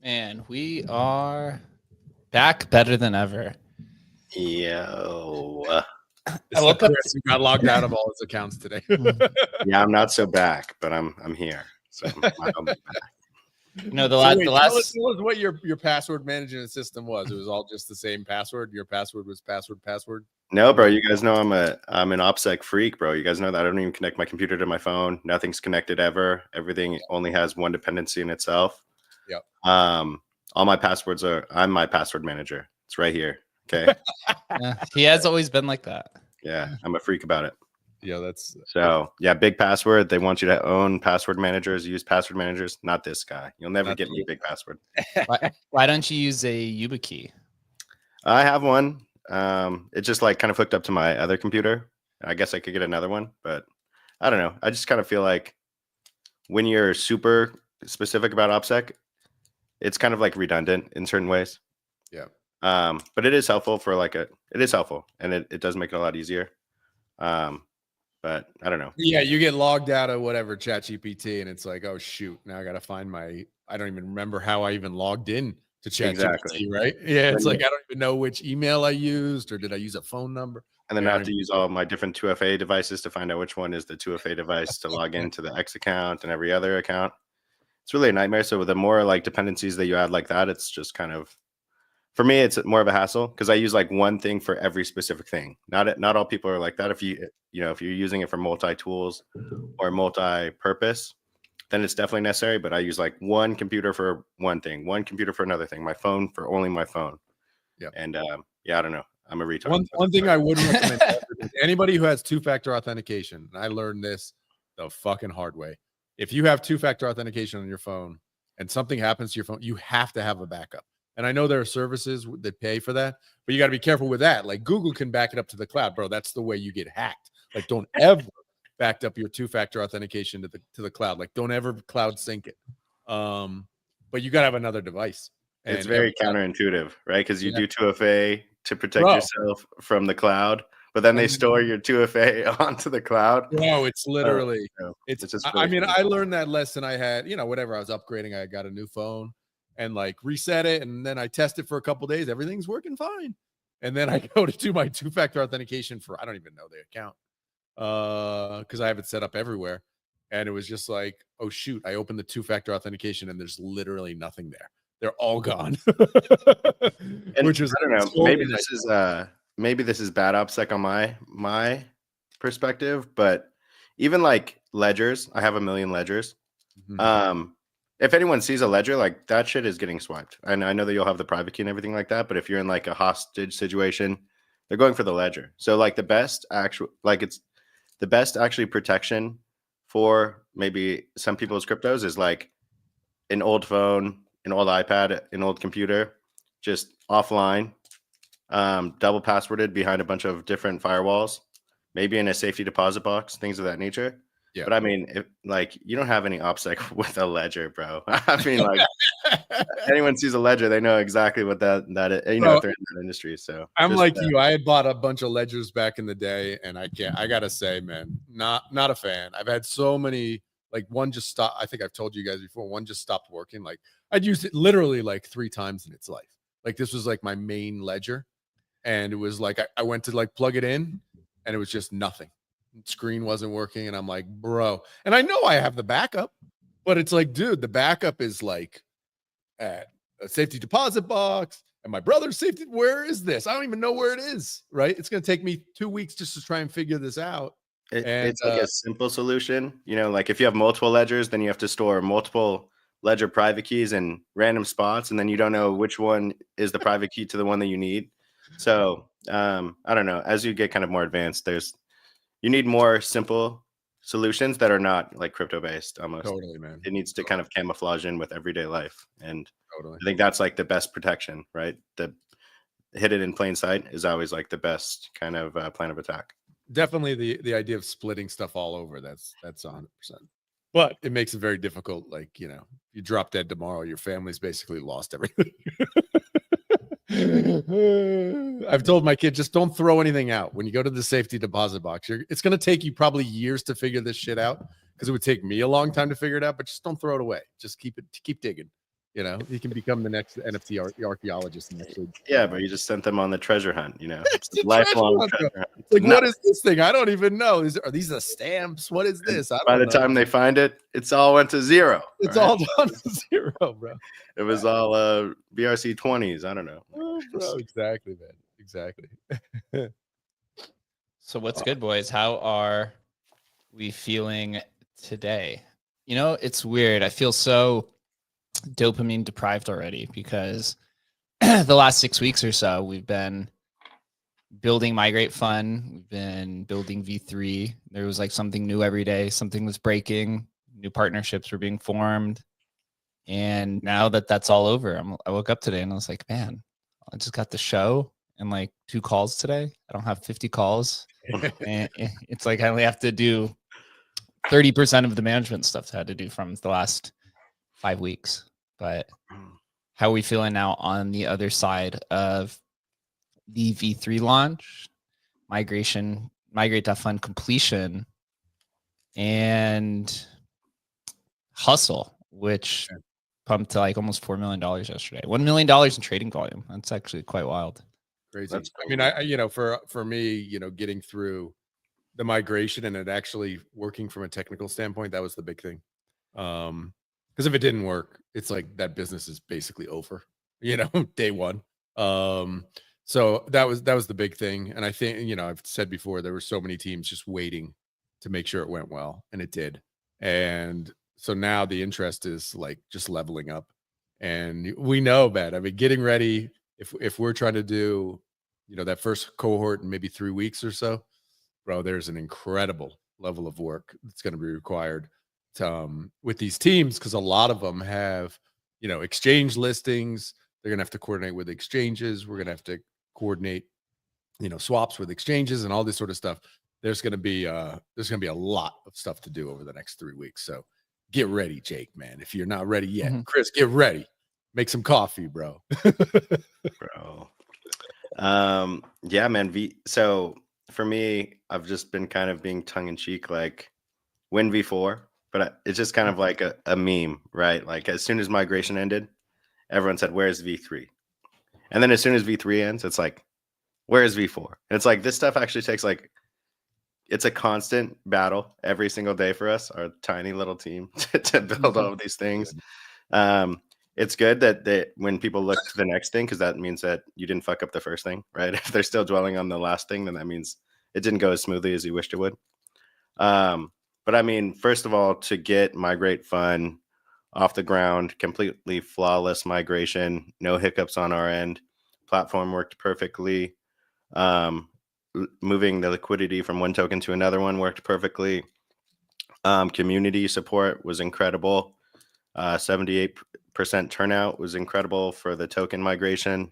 Man, we are back better than ever. Yo. I love that Chris got logged out of all his accounts today. Yeah, I'm not so back, but I'm here. So I'm back. No, Tell us what your password management system was. It was all just the same password. Your password was password. No, bro. You guys know I'm an OPSEC freak, bro. You guys know that I don't even connect my computer to my phone. Nothing's connected ever. Everything only has one dependency in itself. Yep. All my passwords I'm my password manager. It's right here. Okay. Yeah, he has always been like that. Yeah, I'm a freak about it. Yeah, that's so yeah. Big password. They want you to own password managers, use password managers. Not this guy. You'll never get me big password. Why don't you use a YubiKey? I have one. It just like kind of hooked up to my other computer. I guess I could get another one, but I don't know. I just kind of feel like when you're super specific about OPSEC, it's kind of like redundant in certain ways. Yeah. But it is helpful for it is helpful and it does make it a lot easier. But I don't know. Yeah, you get logged out of whatever ChatGPT and it's like, oh shoot, now I gotta find I don't even remember how I even logged in to ChatGPT, exactly. Right? Yeah, it's like I don't even know which email I used or did I use a phone number? And then I have to use all my different 2FA devices to find out which one is the 2FA device to log into the X account and every other account. It's really a nightmare. So the more like dependencies that you add like that, it's just kind of, for me, it's more of a hassle because I use like one thing for every specific thing. Not all people are like that. If you're using it for multi-tools or multi-purpose, then it's definitely necessary. But I use like one computer for one thing, one computer for another thing, my phone for only my phone. Yeah. And yeah, I don't know. I'm a retard. One thing I wouldn't recommend anybody who has two-factor authentication, and I learned this the fucking hard way. If you have two-factor authentication on your phone and something happens to your phone, you have to have a backup. And I know there are services that pay for that, but you got to be careful with that. Like Google can back it up to the cloud, bro. That's the way you get hacked. Like don't ever back up your two-factor authentication to the cloud. Like don't ever cloud sync it. But you got to have another device. And it's very counterintuitive, right? Because you do 2FA to protect yourself from the cloud, but then they store your 2FA onto the cloud. No, it's literally, it's just. I mean, I learned that lesson. I had, whatever I was upgrading, I got a new phone and like reset it, and then I tested for a couple days. Everything's working fine, and then I go to do my two-factor authentication for I don't even know the account because I have it set up everywhere, and it was just like, oh shoot, I opened the two-factor authentication and there's literally nothing there. They're all gone. Which is, I don't know. Maybe this is bad OPSEC on my perspective, but even like ledgers, I have 1 million ledgers. Mm-hmm. If anyone sees a ledger, like that shit is getting swiped. And I know that you'll have the private key and everything like that, but if you're in like a hostage situation, they're going for the ledger. So like the best actually protection for maybe some people's cryptos is like an old phone, an old iPad, an old computer, just offline, double passworded behind a bunch of different firewalls, maybe in a safety deposit box, things of that nature. Yeah. But I mean, if like you don't have any OPSEC with a ledger, bro. I mean, like anyone sees a ledger, they know exactly what that is, if they're in that industry. So I'm like you. I had bought a bunch of ledgers back in the day, and I gotta say, man, not a fan. I've had so many. Like one just stopped. I think I've told you guys before. One just stopped working. Like I'd used it literally like 3 times in its life. Like this was like my main ledger, and it was like I went to like plug it in, and it was just nothing. Screen wasn't working, and I'm like, bro. And I know I have the backup, but it's like, dude, the backup is like at a safety deposit box, and my brother's safety. Where is this? I don't even know where it is. Right? It's gonna take me 2 weeks just to try and figure this out. It's like a simple solution, like if you have multiple ledgers, then you have to store multiple ledger private keys in random spots, and then you don't know which one is the private key to the one that you need. So I don't know. As you get kind of more advanced, you need more simple solutions that are not like crypto based. Almost totally, man. It needs to kind of camouflage in with everyday life, and I think that's like the best protection, right? The hit it in plain sight is always like the best kind of plan of attack. Definitely the idea of splitting stuff all over. That's 100%. But it makes it very difficult. Like, you drop dead tomorrow, your family's basically lost everything. I've told my kid, just don't throw anything out. When you go to the safety deposit box, it's going to take you probably years to figure this shit out, because it would take me a long time to figure it out, but just don't throw it away. Just keep digging. You can become the next NFT archaeologist next week. Yeah, but you just sent them on the treasure hunt. It's a lifelong treasure hunt. Like, what is this thing? I don't even know. Are these the stamps? What is this? By the time they find it, it's all went to zero. It's all down to zero, bro. It was all BRC 20s. I don't know. Oh, bro, exactly, man. Exactly. So what's good, boys? How are we feeling today? It's weird. I feel so dopamine deprived already, because the last 6 weeks or so we've been building Migrate Fund, we've been building V3. There was like something new every day, something was breaking, new partnerships were being formed, and now that that's all over, I woke up today and I was like, man, I just got the show and like 2 calls today. I don't have 50 calls. And it's like I only have to do 30% of the management stuff I had to do from the last 5 weeks. But how are we feeling now on the other side of the V3 launch, Migrate.fund completion, and Hustle, which pumped to like almost $4 million yesterday. $1 million in trading volume. That's actually quite wild. Crazy. I mean, I for me, getting through the migration and it actually working from a technical standpoint, that was the big thing. Because if it didn't work, it's like that business is basically over, day one. So that was the big thing. And I think, I've said before, there were so many teams just waiting to make sure it went well, and it did. And so now the interest is like just leveling up, and we know, man, I mean, getting ready, if we're trying to do, that first cohort in maybe 3 weeks or so, bro, there's an incredible level of work that's going to be required to, with these teams, because a lot of them have, exchange listings. They're going to have to coordinate with exchanges. We're going to have to coordinate, swaps with exchanges and all this sort of stuff. There's going to be a lot of stuff to do over the next 3 weeks. So get ready, Jake, man. If you're not ready yet, Chris, get ready. Make some coffee, bro. Bro. Yeah, man. So for me, I've just been kind of being tongue in cheek, like win V4, but it's just kind of like a meme, right? Like as soon as migration ended, everyone said, "Where's V3?" And then as soon as V3 ends, it's like, "Where's V4?" And it's like this stuff actually takes like, it's a constant battle every single day for us, our tiny little team, to build all of these things. It's good that when people look to the next thing, because that means that you didn't fuck up the first thing, right? If they're still dwelling on the last thing, then that means it didn't go as smoothly as you wished it would. But I mean, first of all, to get Migrate Fund off the ground, completely flawless migration, no hiccups on our end. Platform worked perfectly. Moving the liquidity from one token to another one worked perfectly. Community support was incredible. 78% turnout was incredible for the token migration.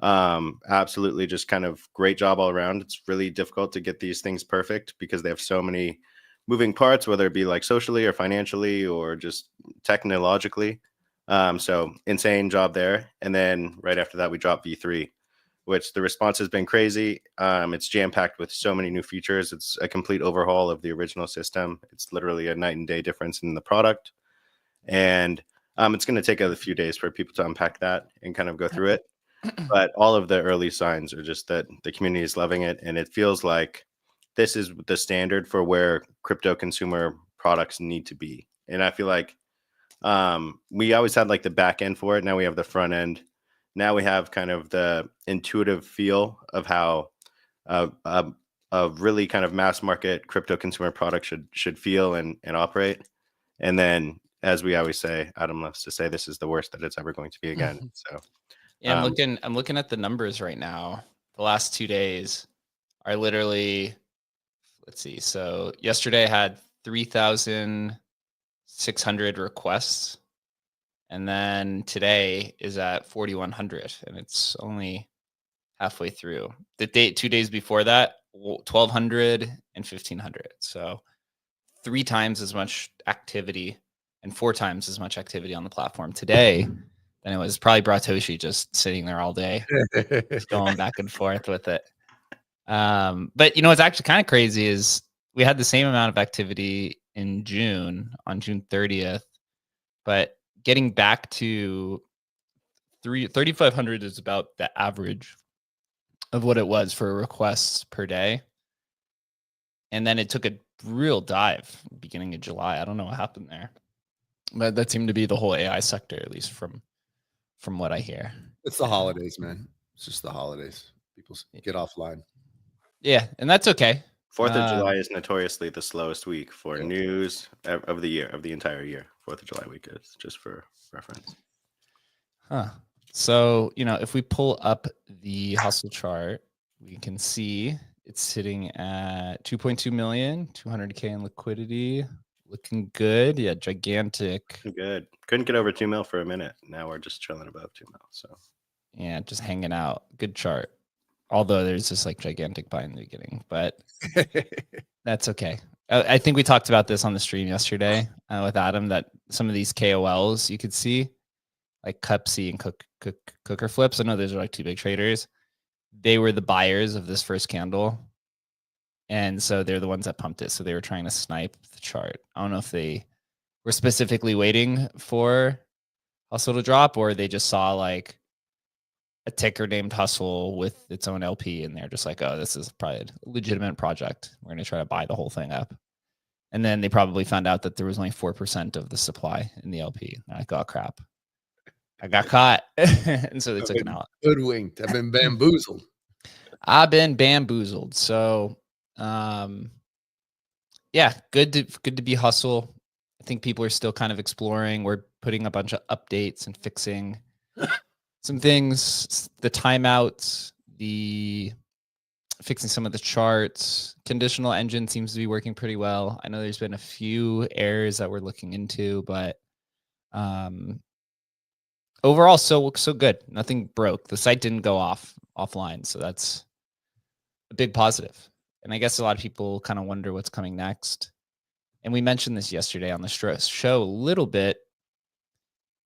Absolutely just kind of great job all around. It's really difficult to get these things perfect because they have so many moving parts, whether it be like socially or financially or just technologically. So insane job there. And then right after that, we dropped V3, which the response has been crazy. It's jam-packed with so many new features. It's a complete overhaul of the original system. It's literally a night and day difference in the product. And it's going to take a few days for people to unpack that and kind of go through it. But all of the early signs are just that the community is loving it. And it feels like this is the standard for where crypto consumer products need to be. And I feel like we always had like the back end for it. Now we have the front end. Now we have kind of the intuitive feel of how a really kind of mass market crypto consumer product should feel and operate. And then, as we always say, Adam loves to say, this is the worst that it's ever going to be again. So yeah, I'm looking at the numbers right now. The last 2 days are literally, let's see. So yesterday I had 3,600 requests. And then today is at 4,100, and it's only halfway through. The 2 days before that, 1,200 and 1,500. So 3 times as much activity and 4 times as much activity on the platform today than it was probably Bratoshi just sitting there all day, just going back and forth with it. But what's actually kind of crazy is we had the same amount of activity in June, on June 30th, but getting back to 3,500 is about the average of what it was for requests per day. And then it took a real dive beginning of July. I don't know what happened there, but that seemed to be the whole AI sector, at least from what I hear. It's the holidays, man. It's just the holidays. People get offline. Yeah, and that's okay. 4th of July is notoriously the slowest week for news of the year, of the entire year. 4th of July week is, just for reference. Huh. So, if we pull up the hustle chart, we can see it's sitting at 2.2 million, 200K in liquidity. Looking good. Yeah, gigantic. Good. Couldn't get over 2 mil for a minute. Now we're just chilling above 2 mil. So yeah, just hanging out. Good chart. Although there's this like gigantic buy in the beginning, but that's okay. I think we talked about this on the stream yesterday with Adam, that some of these KOLs you could see, like Cupsy and Cooker Flips. I know those are like 2 big traders. They were the buyers of this first candle. And so they're the ones that pumped it. So they were trying to snipe the chart. I don't know if they were specifically waiting for Hustle to drop, or they just saw like a ticker named Hustle with its own LP, and they're just like, oh, this is probably a legitimate project. We're going to try to buy the whole thing up. And then they probably found out that there was only 4% of the supply in the LP. They're like, oh, crap. I got caught. And so they took it out. Hoodwinked. I've been bamboozled. I've been bamboozled. So, yeah, good to be Hustle. I think people are still kind of exploring. We're putting a bunch of updates and fixing some things, the timeouts, the fixing some of the charts. Conditional engine seems to be working pretty well. I know there's been a few errors that we're looking into, but overall, so good. Nothing broke. The site didn't go offline, so that's a big positive. And I guess a lot of people kind of wonder what's coming next. And we mentioned this yesterday on the show a little bit.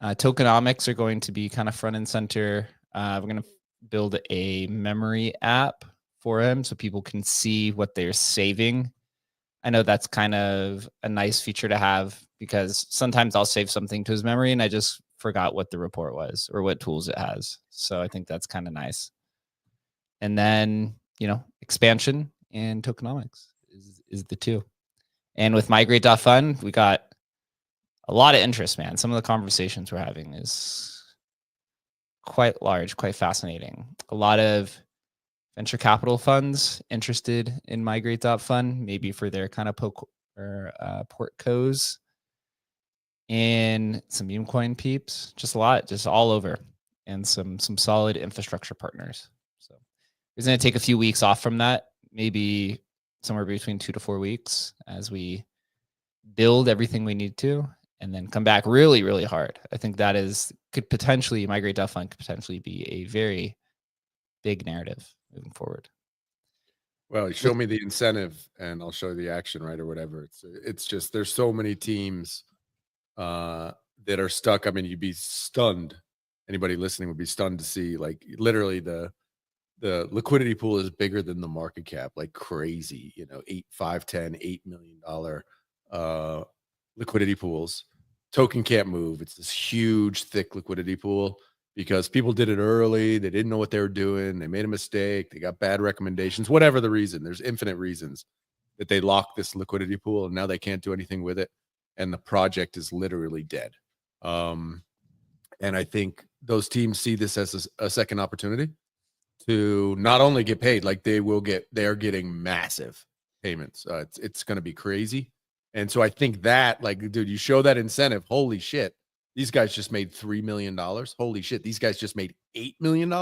Tokenomics are going to be kind of front and center. We're going to build a memory app for him so people can see what they're saving. I know that's kind of a nice feature to have because sometimes I'll save something to his memory and I just forgot what the report was or what tools it has. So I think that's kind of nice. And then, expansion and tokenomics is the two. And with migrate.fund, we got a lot of interest, man. Some of the conversations we're having is quite large, quite fascinating. A lot of venture capital funds interested in migrate.fund, maybe for their kind of portcos, and some meme coin peeps, just a lot, just all over, and some solid infrastructure partners. So it's going to take a few weeks off from that, maybe somewhere between 2 to 4 weeks as we build everything we need to, and then come back really, really hard. I think that could potentially, migrate.fund could potentially be a very big narrative moving forward. Well, show me the incentive and I'll show you the action, right? Or whatever. It's just, there's so many teams that are stuck. I mean, you'd be stunned. Anybody listening would be stunned to see, like, literally the liquidity pool is bigger than the market cap, like crazy, $8, $5, $10, $8 million liquidity pools. Token can't move. It's this huge, thick liquidity pool because people did it early. They didn't know what they were doing. They made a mistake. They got bad recommendations, whatever the reason. There's infinite reasons that they locked this liquidity pool and now they can't do anything with it. And the project is literally dead. And I think those teams see this as a second opportunity to not only get paid, like they're getting massive payments. It's going to be crazy. And so I think that, like, dude, you show that incentive. Holy shit. These guys just made $3 million. Holy shit. These guys just made $8 million.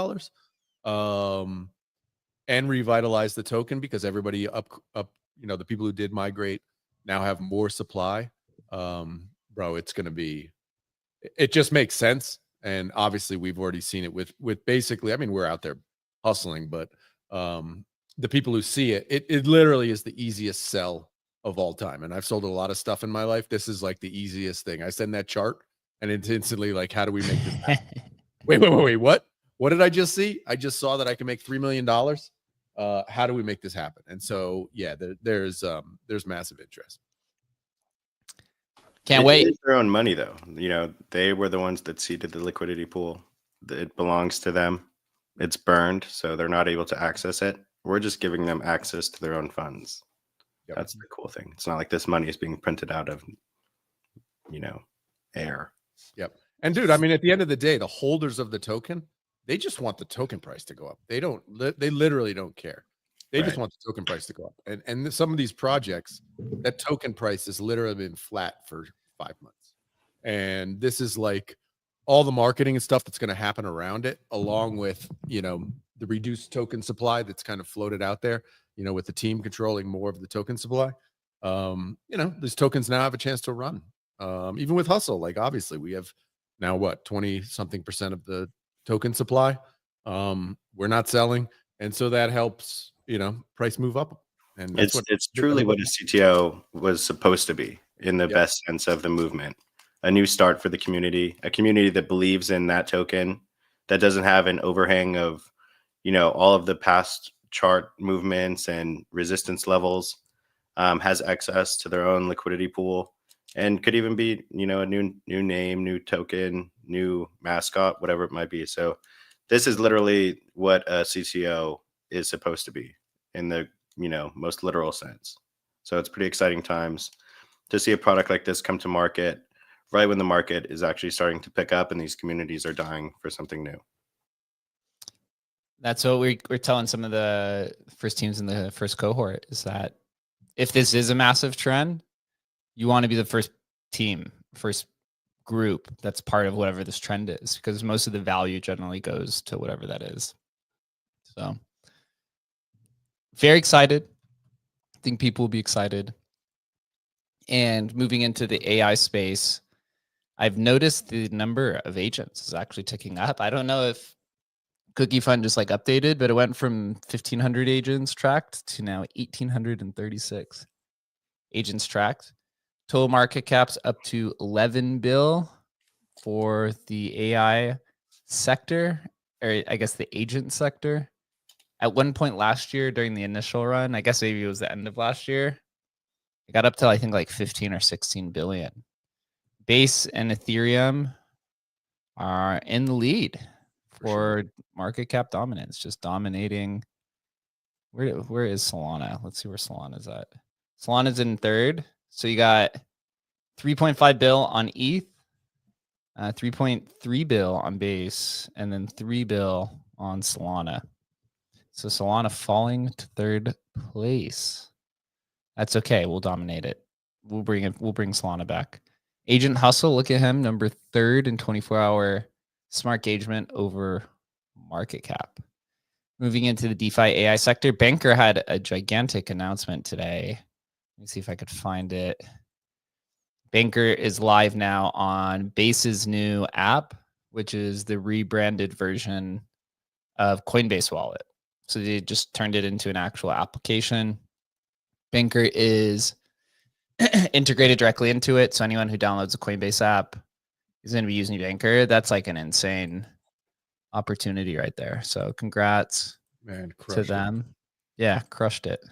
And revitalize the token because everybody up, the people who did migrate now have more supply. Bro, it's going to be, it just makes sense. And obviously we've already seen it with basically, I mean, we're out there hustling, but the people who see it, it literally is the easiest sell of all time. And I've sold a lot of stuff in my life. This is like the easiest thing. I send that chart and it's instantly like, how do we make this happen? Wait, what did I just see? I just saw that I can make $3 million. How do we make this happen? And so, yeah, there's massive interest. Can't wait. It's their own money, though. They were the ones that seeded the liquidity pool. It belongs to them. It's burned, so they're not able to access it. We're just giving them access to their own funds. Yep. That's the cool thing. It's not like this money is being printed out of, air. Yep. And dude, I mean, at the end of the day, the holders of the token, they just want the token price to go up. They literally don't care. They just want the token price to go up. And some of these projects, that token price has literally been flat for 5 months. And this is like all the marketing and stuff that's going to happen around it, along with, the reduced token supply that's kind of floated out there, with the team controlling more of the token supply. These tokens now have a chance to run. Even with Hustle, like obviously we have now 20-something% of the token supply. We're not selling. And so that helps, price move up. And it's truly what a CTO was supposed to be in the best sense of the movement. A new start for the community, a community that believes in that token, that doesn't have an overhang of, all of the past chart movements and resistance levels, has access to their own liquidity pool, and could even be, a new name, new token, new mascot, whatever it might be. So this is literally what a CTO is supposed to be in the, most literal sense. So it's pretty exciting times to see a product like this come to market right when the market is actually starting to pick up and these communities are dying for something new. That's what we're telling some of the first teams in the first cohort, is that if this is a massive trend, you want to be the first team, first group that's part of whatever this trend is, because most of the value generally goes to whatever that is. So very excited. I think people will be excited. And moving into the AI space, I've noticed the number of agents is actually ticking up. I don't know if Cookie Fund just like updated, but it went from 1,500 agents tracked to now 1,836 agents tracked. Total market cap's up to 11 bill for the AI sector, or I guess the agent sector. At one point last year during the initial run, I guess maybe it was the end of last year, it got up to I think like 15 or 16 billion. Base and Ethereum are in the lead for market cap dominance, just dominating. Where is Solana? Let's see where Solana's at. Solana's in third. So you got 3.5 bill on ETH, 3.3 bill on Base, and then 3 bill on Solana. So Solana falling to third place. That's okay. We'll dominate it. We'll bring Solana back. Agent Hustle, look at him, number 3rd in 24-hour smart engagement over market cap. Moving into the DeFi AI sector, Bankr had a gigantic announcement today. Let me see if I could find it. Bankr is live now on Base's new app, which is the rebranded version of Coinbase Wallet. So they just turned it into an actual application. Bankr is integrated directly into it. So anyone who downloads a Coinbase app is going to be using Bankr. That's like an insane opportunity right there. So congrats to them. Yeah, crushed it.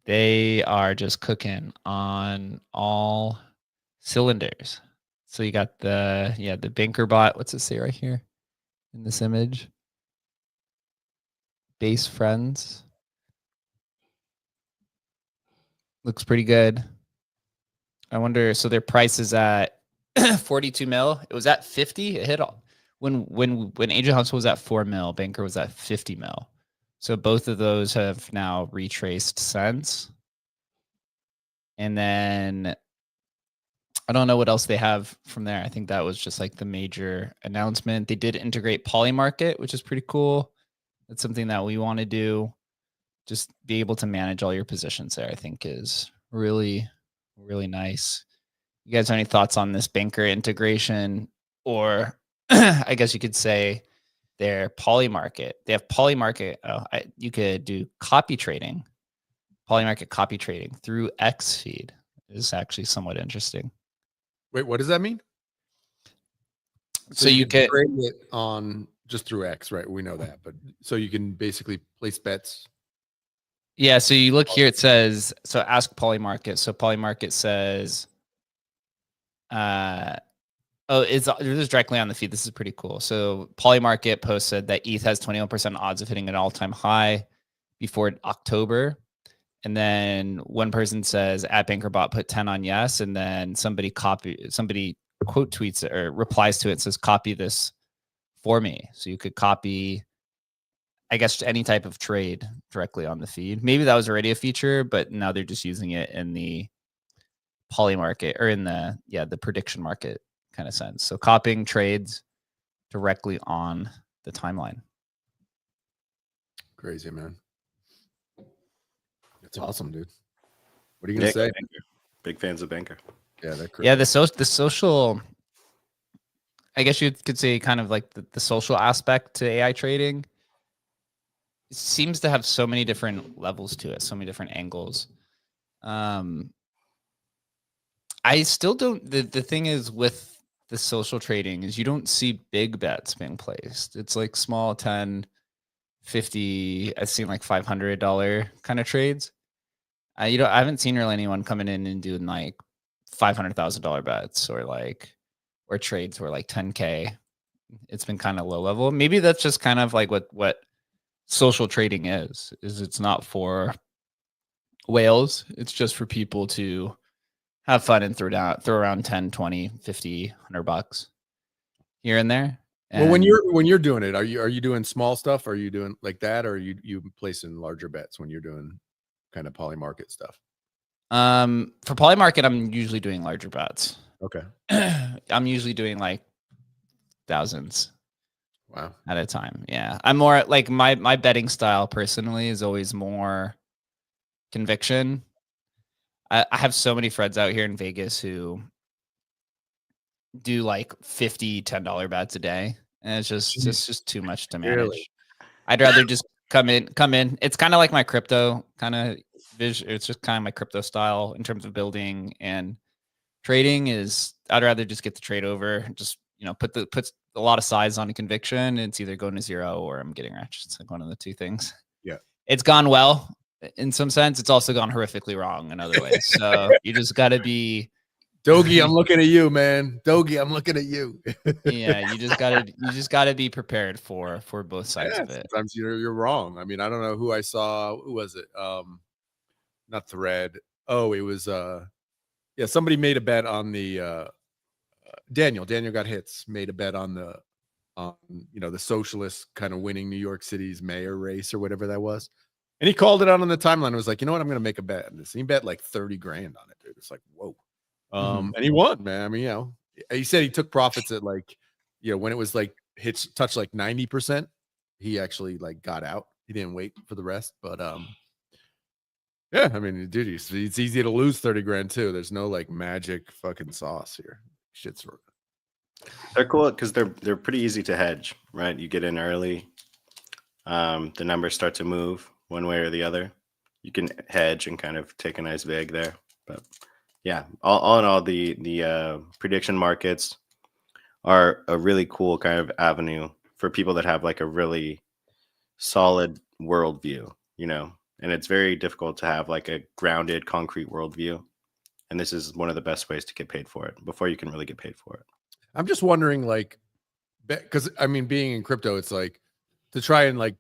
They are just cooking on all cylinders. So you got the Bankr bot. What's it say right here in this image? Base friends. Looks pretty good. I wonder, so their price is at 42 mil. It was at 50. It hit all when Agent Hustle was at 4 mil, Bankr was at 50 mil. So both of those have now retraced since. And then I don't know what else they have from there. I think that was just like the major announcement. They did integrate Polymarket, which is pretty cool. That's something that we want to do. Just be able to manage all your positions there, I think is really, really nice. You guys have any thoughts on this Bankr integration? Or I guess you could say their Polymarket. They have Polymarket. You could do copy trading. Polymarket copy trading through X feed is actually somewhat interesting. Wait, what does that mean? So you can trade it on just through X, right? We know that, but so you can basically place bets. Yeah, so you look here, it says, so ask Polymarket. So Polymarket says, this is directly on the feed. This is pretty cool. So Polymarket posted that ETH has 21% odds of hitting an all-time high before October. And then one person says at BankrBot put 10 on yes, and then somebody quote tweets it or replies to it and says copy this for me. So you could copy, I guess, any type of trade directly on the feed. Maybe that was already a feature, but now they're just using it in the Polymarket or in the prediction market kind of sense. So copying trades directly on the timeline. Crazy, man. It's awesome, dude. What are you gonna say? Big fans of Bankr. Yeah, they're crazy. Yeah, the social, I guess you could say kind of like the social aspect to AI trading. It seems to have so many different levels to it, so many different angles. I still don't, the thing is with the social trading is you don't see big bets being placed. It's like small 10, 50, I've seen like $500 kind of trades. I haven't seen really anyone coming in and doing like $500,000 bets or trades where like 10K. It's been kind of low level. Maybe that's just kind of like what social trading is it's not for whales. It's just for people to have fun and throw around 10, 20, 50, $100 here and there. And well, when you're doing it, are you doing small stuff? Are you doing like that? Or are you placing larger bets when you're doing kind of Polymarket stuff? For Polymarket, I'm usually doing larger bets. Okay. I'm usually doing like thousands. Wow. at a time. Yeah. I'm more like my betting style personally is always more conviction. I have so many friends out here in Vegas who do like 50 $10 bets a day. And it's just too much to manage. Really? I'd rather just come in. It's kind of like my crypto kind of vision. It's just kind of my crypto style in terms of building and trading is I'd rather just get the trade over, just puts a lot of size on a conviction. It's either going to zero or I'm getting rich. It's like one of the two things. Yeah. It's gone well in some sense. It's also gone horrifically wrong in other ways. So you just got to be Dogie, I'm looking at you, man. Dogie, I'm looking at you. yeah, you just gotta be prepared for both sides of it. Sometimes you're wrong. I mean, I don't know who I saw. Who was it? Not Thread. Oh, it was somebody made a bet on the Daniel got hits, made a bet on the the socialist kind of winning New York City's mayor race or whatever that was. And he called it out on the timeline. It was like, you know what, I'm gonna make a bet on this. And he bet like 30 grand on it, dude. It's like, whoa. And he won, man. I mean, he said he took profits at like, when it was like touched like 90%, he actually like got out. He didn't wait for the rest. But yeah, I mean, dude, it's easy to lose 30 grand too. There's no like magic fucking sauce here. Shit's They're cool because they're pretty easy to hedge, right? You get in early, the numbers start to move one way or the other. You can hedge and kind of take a nice vig there. But yeah, all in all, the prediction markets are a really cool kind of avenue for people that have like a really solid worldview, and it's very difficult to have like a grounded, concrete worldview. And this is one of the best ways to get paid for it before you can really get paid for it. I'm just wondering, like, because I mean, being in crypto, it's like to try and like,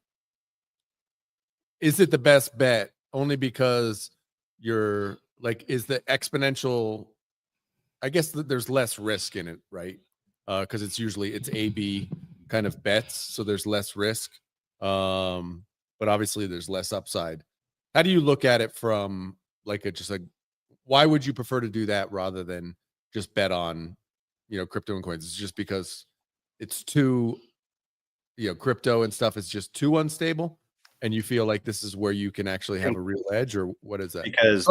is it the best bet only because you're like, is the exponential? I guess there's less risk in it, right? Because it's A/B kind of bets, so there's less risk. But obviously there's less upside. How do you look at it from like why would you prefer to do that rather than just bet on crypto and coins? It's just because it's too crypto and stuff is just too unstable, and you feel like this is where you can actually have a real edge, or what is that? Because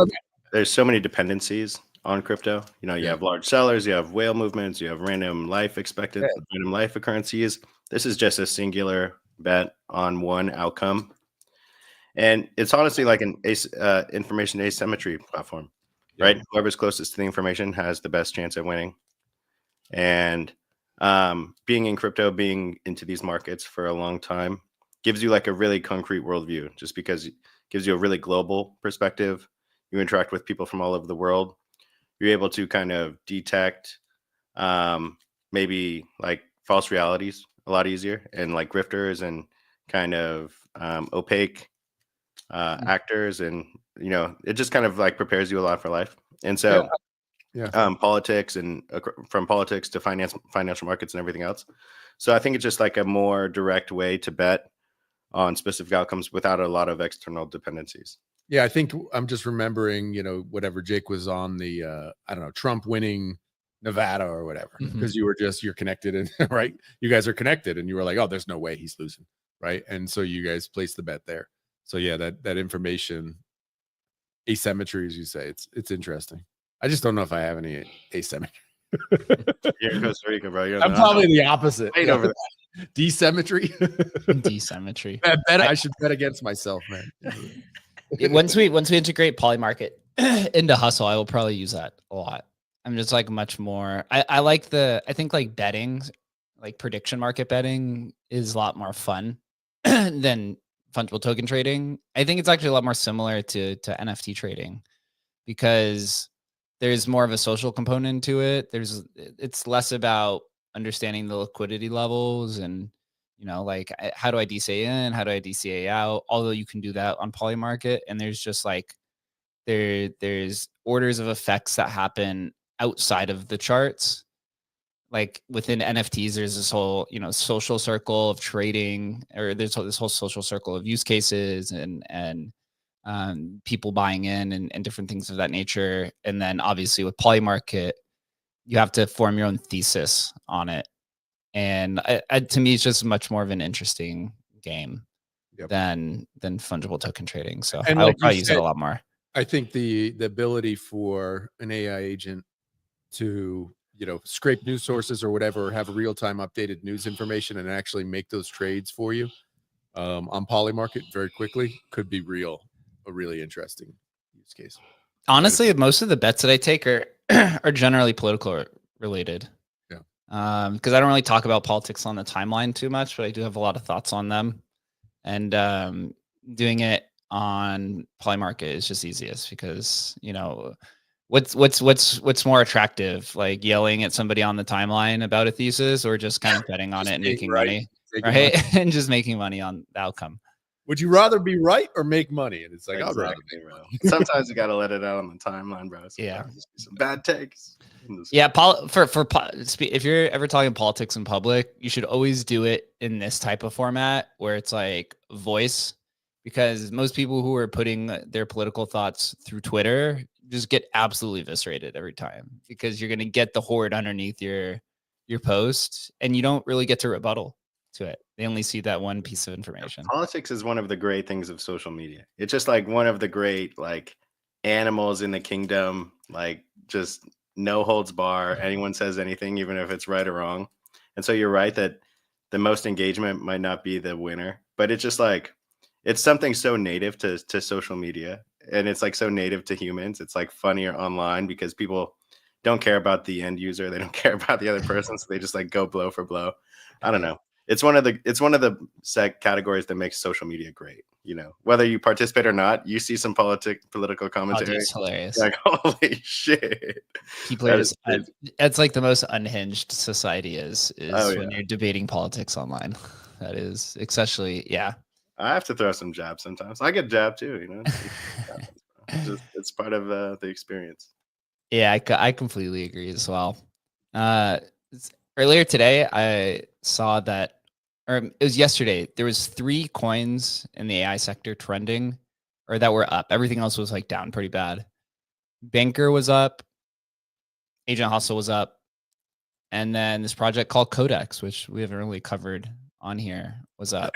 there's so many dependencies on crypto. You have large sellers, you have whale movements, you have random life occurrences. This is just a singular bet on one outcome. And it's honestly like an information asymmetry platform, right? Whoever's closest to the information has the best chance at winning. And being in crypto, being into these markets for a long time gives you like a really concrete worldview, just because it gives you a really global perspective. You interact with people from all over the world. You're able to kind of detect maybe like false realities a lot easier, and like grifters and kind of opaque actors, and it just kind of like prepares you a lot for life. And so politics and from politics to financial markets and everything else. So I think it's just like a more direct way to bet on specific outcomes without a lot of external dependencies. Yeah, I think I'm just remembering, whatever Jake was on the, I don't know, Trump winning Nevada or whatever, because you're connected and right. You guys are connected and you were like, oh, there's no way he's losing. Right. And so you guys placed the bet there. So yeah, that information asymmetry, as you say, it's interesting. I just don't know if I have any asymmetry. You're in Costa Rica, bro. I'm probably the opposite. Right over there. Desymmetry. Desymmetry. I should bet against myself, man. Once we integrate Polymarket into Hustle, I will probably use that a lot. I'm just like much more. I think like betting, like prediction market betting is a lot more fun than fungible token trading. I think it's actually a lot more similar to NFT trading because there's more of a social component to it. It's less about understanding the liquidity levels and, like how do I DCA in? How do I DCA out? Although you can do that on Polymarket, and there's just like, there's orders of effects that happen outside of the charts. Like within NFTs, there's this whole, social circle of trading, or there's this whole social circle of use cases and people buying in and different things of that nature. And then obviously with Polymarket, you have to form your own thesis on it. And to me, it's just much more of an interesting game Yep. than fungible token trading. So And I'll like you probably use it said, a lot more. I think the ability for an AI agent to, you know, scrape news sources or whatever, or have real-time updated news information and actually make those trades for you on Polymarket very quickly could be a really interesting use case. Honestly, most of the bets that I take are are generally political related. Yeah. Because I don't really talk about politics on the timeline too much, but I do have a lot of thoughts on them. And doing it on Polymarket is just easiest because, you know, what's more attractive, like yelling at somebody on the timeline about a thesis, or just kind of betting on it and making money, right? And just making money on the outcome. Would you rather be right or make money? And it's like, Exactly, I'd rather make bro. money. Sometimes you got to let it out on the timeline, bro. Yeah. Just be some bad takes. Yeah, if you're ever talking politics in public, you should always do it in this type of format where it's like voice, because most people who are putting their political thoughts through Twitter just get absolutely eviscerated every time, because you're going to get the horde underneath your post and you don't really get to rebuttal to it. They only see that one piece of information. Politics is one of the great things of social media. It's just like one of the great like animals in the kingdom, like just no holds bar. Anyone says anything, even if it's right or wrong. And so you're right that the most engagement might not be the winner, but it's just like it's something so native to social media, and it's like so native to humans. It's like funnier online because people don't care about the end user, they don't care about the other person, so they just like go blow for blow. I don't know. It's one of the categories that makes social media great. You know, whether you participate or not, you see some political commentary. It's hilarious. Like, holy shit. People are just, it's like the most unhinged society is when you're debating politics online. That is especially, yeah. I have to throw some jabs sometimes. I get jabbed too, you know. It's part of the experience. Yeah, I completely agree as well. Earlier today, I saw that, or it was yesterday, there was 3 coins in the AI sector trending, or that were up. Everything else was like down pretty bad. Bankr was up, Agent Hustle was up, and then this project called Codex, which we haven't really covered on here, was up.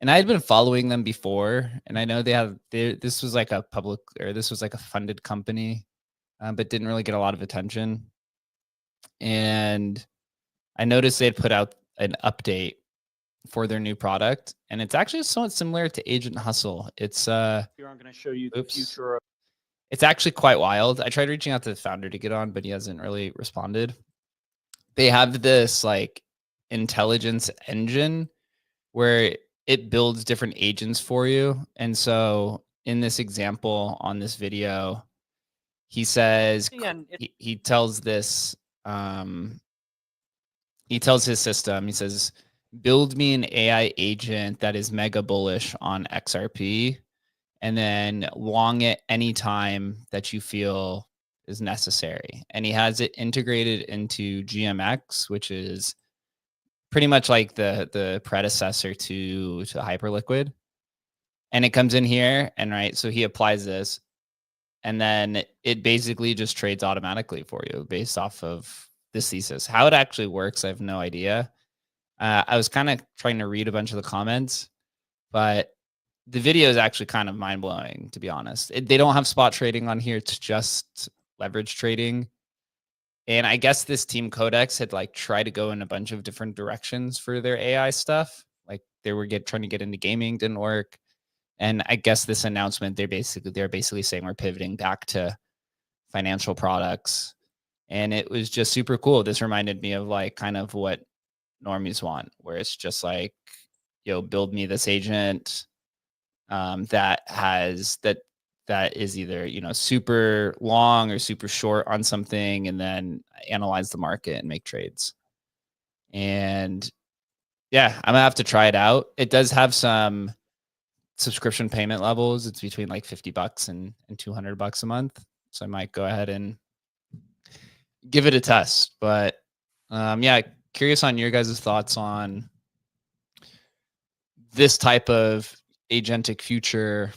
And I had been following them before, and I know this was like a public, or this was like a funded company, but didn't really get a lot of attention. And I noticed they had put out an update for their new product, and it's actually somewhat similar to Agent Hustle. It's Here I'm going to show you the future. It's actually quite wild. I tried reaching out to the founder to get on, but he hasn't really responded. They have this like intelligence engine where it builds different agents for you. And so in this example on this video, he says, he tells this, he tells his system, he says, build me an AI agent that is mega bullish on XRP, and then long it anytime that you feel is necessary. And he has it integrated into GMX, which is pretty much like the predecessor to Hyperliquid. And it comes in here, and right, so he applies this, and then it basically just trades automatically for you based off of this thesis. How it actually works, I have no idea. I was kind of trying to read a bunch of the comments, but the video is actually kind of mind-blowing, to be honest. They don't have spot trading on here. It's just leverage trading. And I guess this team Codex had like tried to go in a bunch of different directions for their AI stuff. Like they were trying to get into gaming, didn't work. And I guess this announcement, they're basically saying we're pivoting back to financial products. And it was just super cool. This reminded me of like kind of what normies want, where it's just like, build me this agent that is either, super long or super short on something, and then analyze the market and make trades. And yeah, I'm gonna have to try it out. It does have some subscription payment levels. It's between like $50 and $200 a month. So I might go ahead and give it a test. But yeah, curious on your guys' thoughts on this type of agentic future,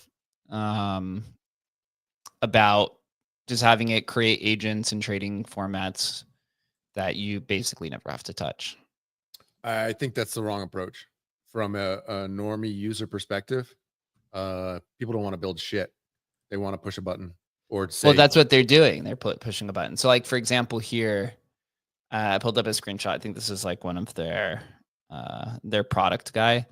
about just having it create agents and trading formats that you basically never have to touch. I think that's the wrong approach from a normie user perspective. People don't want to build shit. They want to push a button or say, Well, that's what they're doing. They're pushing a button. So like, for example, here, I pulled up a screenshot. I think this is like one of their product guy.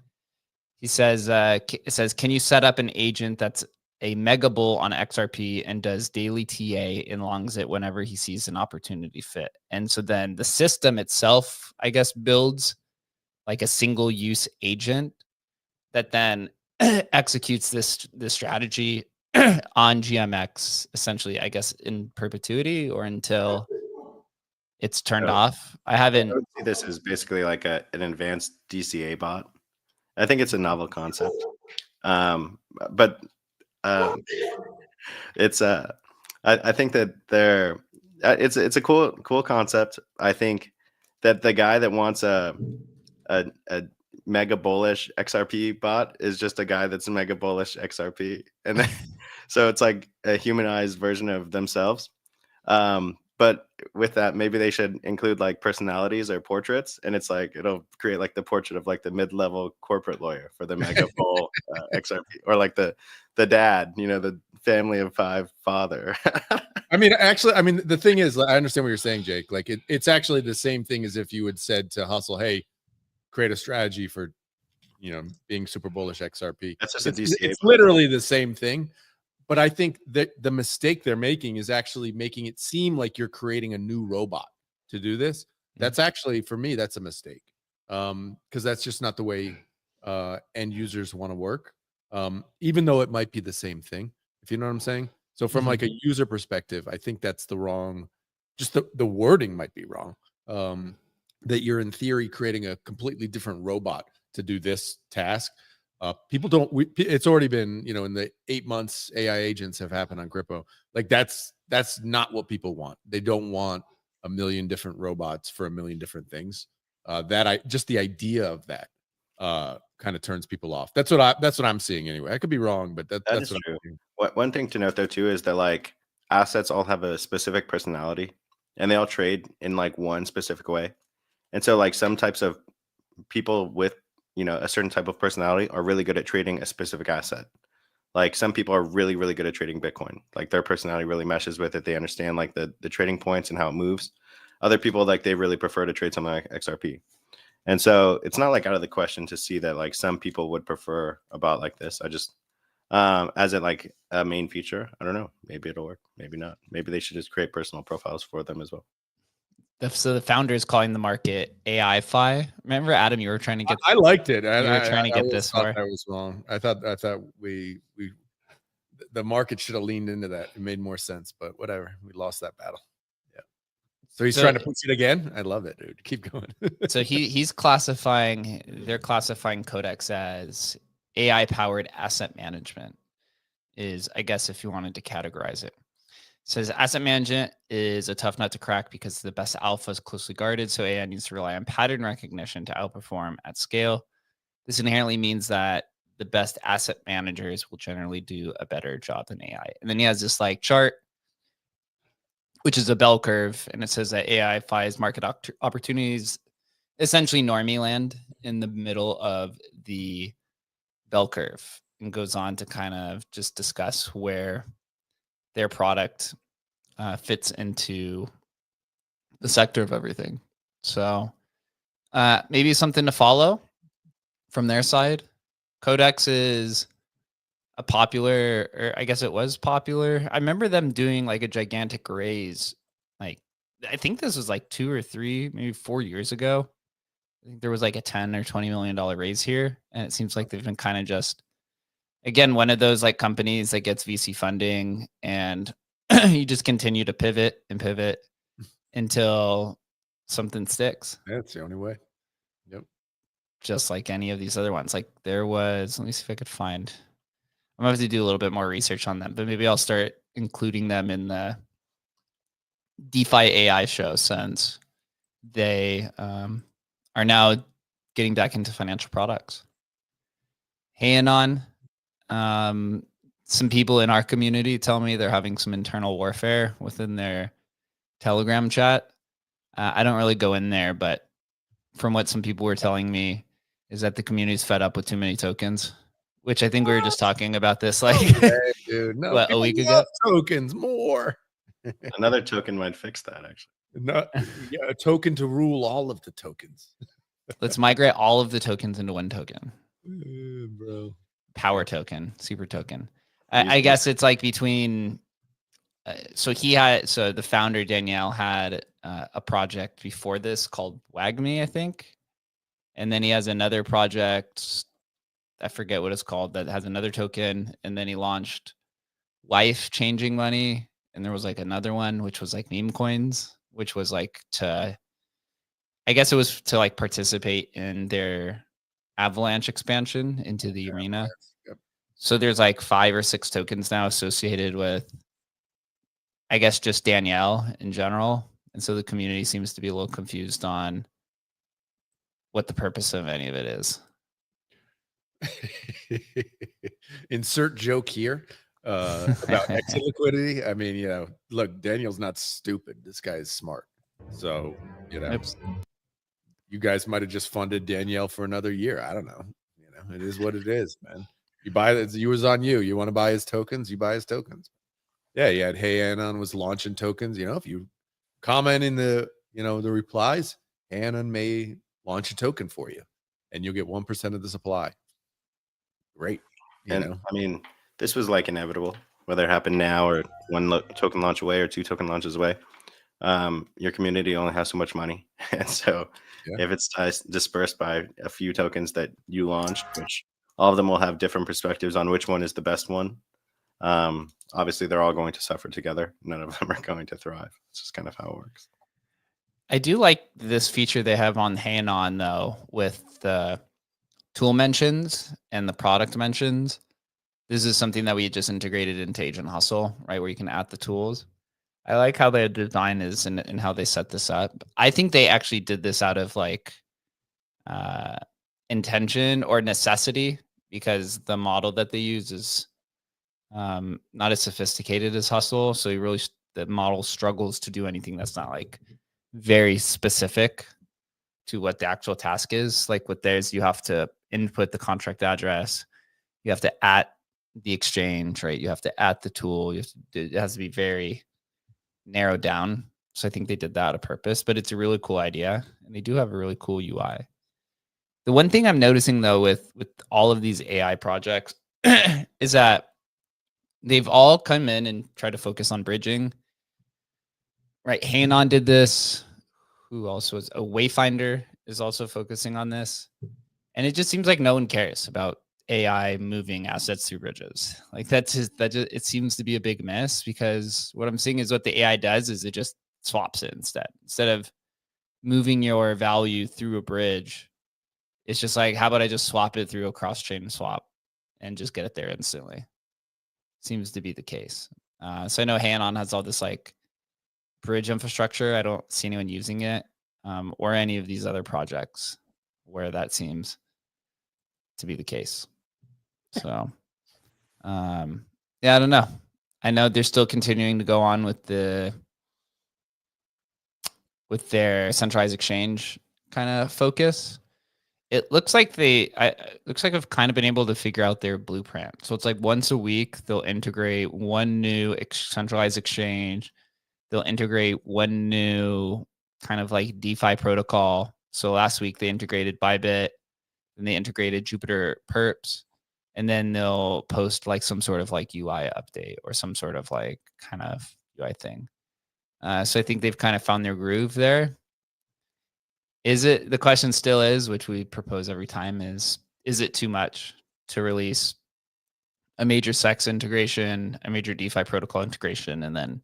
He says, it says, can you set up an agent that's a mega bull on XRP and does daily TA and longs it whenever he sees an opportunity fit? And so then the system itself, I guess, builds like a single use agent that then executes this strategy on GMX, essentially, I guess, in perpetuity or until it's turned off. I haven't. I would see this as basically like an advanced DCA bot. I think it's a novel concept, but it's I think that it's a cool concept. I think that the guy that wants a mega bullish XRP bot is just a guy that's a mega bullish XRP, and then, so it's like a humanized version of themselves. But with that, maybe they should include like personalities or portraits, and it's like it'll create like the portrait of like the mid-level corporate lawyer for the mega bull XRP, or like the dad, the family of 5 father. I mean, the thing is, I understand what you're saying, Jake. Like it's actually the same thing as if you had said to Hustle, hey, create a strategy for, being super bullish XRP. That's just a DCA. It's literally the same thing. But I think that the mistake they're making is actually making it seem like you're creating a new robot to do this. That's actually, for me, that's a mistake. Because that's just not the way end users want to work. Even though it might be the same thing, if you know what I'm saying. So from like a user perspective, I think that's the wrong, just the wording might be wrong. That you're in theory creating a completely different robot to do this task. People don't, it's already been, in the 8 months AI agents have happened on crypto. Like that's not what people want. They don't want a million different robots for a million different things. Just the idea of that kind of turns people off. That's what I'm seeing anyway. I could be wrong, but that's what true. I'm seeing. One thing to note though too is that like assets all have a specific personality, and they all trade in like one specific way. And so like some types of people with a certain type of personality are really good at trading a specific asset. Like some people are really, really good at trading Bitcoin. Like their personality really meshes with it. They understand like the trading points and how it moves. Other people, like they really prefer to trade something like XRP. And so it's not like out of the question to see that like some people would prefer a bot like this. I just, as it like a main feature, I don't know. Maybe it'll work. Maybe not. Maybe they should just create personal profiles for them as well. So the founder is calling the market AI-fi. Remember, Adam, you were trying to get. I liked it. You were trying to get this far. I was wrong. I thought we the market should have leaned into that. It made more sense, but whatever. We lost that battle. Yeah. So he's trying to push it again. I love it, dude. Keep going. So they're classifying Codex as AI-powered asset management. Is, I guess, if you wanted to categorize it. Says asset management is a tough nut to crack because the best alpha is closely guarded, so AI needs to rely on pattern recognition to outperform at scale. This inherently means that the best asset managers will generally do a better job than AI. And then he has this like chart, which is a bell curve, and it says that AI-fi is market opportunities, essentially normie land in the middle of the bell curve, and goes on to kind of just discuss where their product fits into the sector of everything. So maybe something to follow from their side. Codex is a popular, or I guess it was popular. I remember them doing like a gigantic raise. Like, I think this was like 2 or 3, maybe 4 years ago. I think there was like a $10 or $20 million raise here. And it seems like they've been kind of just, again, one of those like companies that gets VC funding and you just continue to pivot until something sticks. That's the only way. Yep. Just like any of these other ones. Like there was, let me see if I could find, I'm going to have to do a little bit more research on them, but maybe I'll start including them in the DeFi AI show, since they are now getting back into financial products. HeyAnon, some people in our community tell me they're having some internal warfare within their Telegram chat. I don't really go in there, but from what some people were telling me, is that the community's fed up with too many tokens, which I think we were just talking about this like Dude, no, what, a people week love ago. tokens more. Another token might fix that, actually. No, yeah, a token to rule all of the tokens. Let's migrate all of the tokens into one token. Bro. Power token, super token. Used I to- guess it's like between. So the founder Danielle had a project before this called WagMe, I think, and then he has another project. I forget what it's called that has another token, and then he launched Life Changing Money, and there was like another one which was like meme coins, which was like I guess it was to like participate in their Avalanche expansion into the arena. Yep. So there's like 5 or 6 tokens now associated with, I guess, just Danielle in general. And so the community seems to be a little confused on what the purpose of any of it is. Insert joke here about exit liquidity. I mean, you know, look, Daniel's not stupid. This guy is smart. So, you know, Oops. you guys might have just funded Danielle for another year. I don't know. You know, it is what it is, man. You buy it, it was on you. You want to buy his tokens, you buy his tokens. Yeah, you had HeyAnon was launching tokens. You know, if you comment in the, you know, the replies, HeyAnon may launch a token for you and you'll get 1% of the supply. Great. You know, I mean, this was like inevitable, whether it happened now or one token launch away or 2 token launches away. Your community only has so much money. And so if it's dispersed by a few tokens that you launched, which all of them will have different perspectives on which one is the best one. Obviously, they're all going to suffer together. None of them are going to thrive. It's just kind of how it works. I do like this feature they have on HeyAnon, though, with the tool mentions and the product mentions. This is something that we just integrated into Agent Hustle, right, where you can add the tools. I like how their design is and how they set this up. I think they actually did this out of like intention or necessity, because the model that they use is not as sophisticated as Hustle. So you really, the model struggles to do anything that's not like very specific to what the actual task is. Like with theirs, you have to input the contract address, you have to add the exchange, right? You have to add the tool. It has to be very narrowed down. So I think they did that on purpose, but it's a really cool idea, and they do have a really cool UI. The one thing I'm noticing though with all of these AI projects is that they've all come in and tried to focus on bridging. Right, HeyAnon did this. Who else was? A Wayfinder is also focusing on this, and it just seems like no one cares about AI moving assets through bridges. Like it seems to be a big miss, because what I'm seeing is what the AI does is it just swaps it instead of moving your value through a bridge. It's just like, how about I just swap it through a cross-chain swap and just get it there instantly? Seems to be the case. So I know HeyAnon has all this like bridge infrastructure. I don't see anyone using it, or any of these other projects where that seems to be the case. So, yeah, I don't know. I know they're still continuing to go on with their centralized exchange kind of focus. It looks like I've kind of been able to figure out their blueprint. So it's like once a week they'll integrate one new centralized exchange. They'll integrate one new kind of like DeFi protocol. So last week they integrated Bybit, and they integrated Jupiter Perps, and then they'll post like some sort of like UI update or some sort of like kind of UI thing. So I think they've kind of found their groove there. The question still is, which we propose every time, is it too much to release a major SEX integration, a major DeFi protocol integration, and then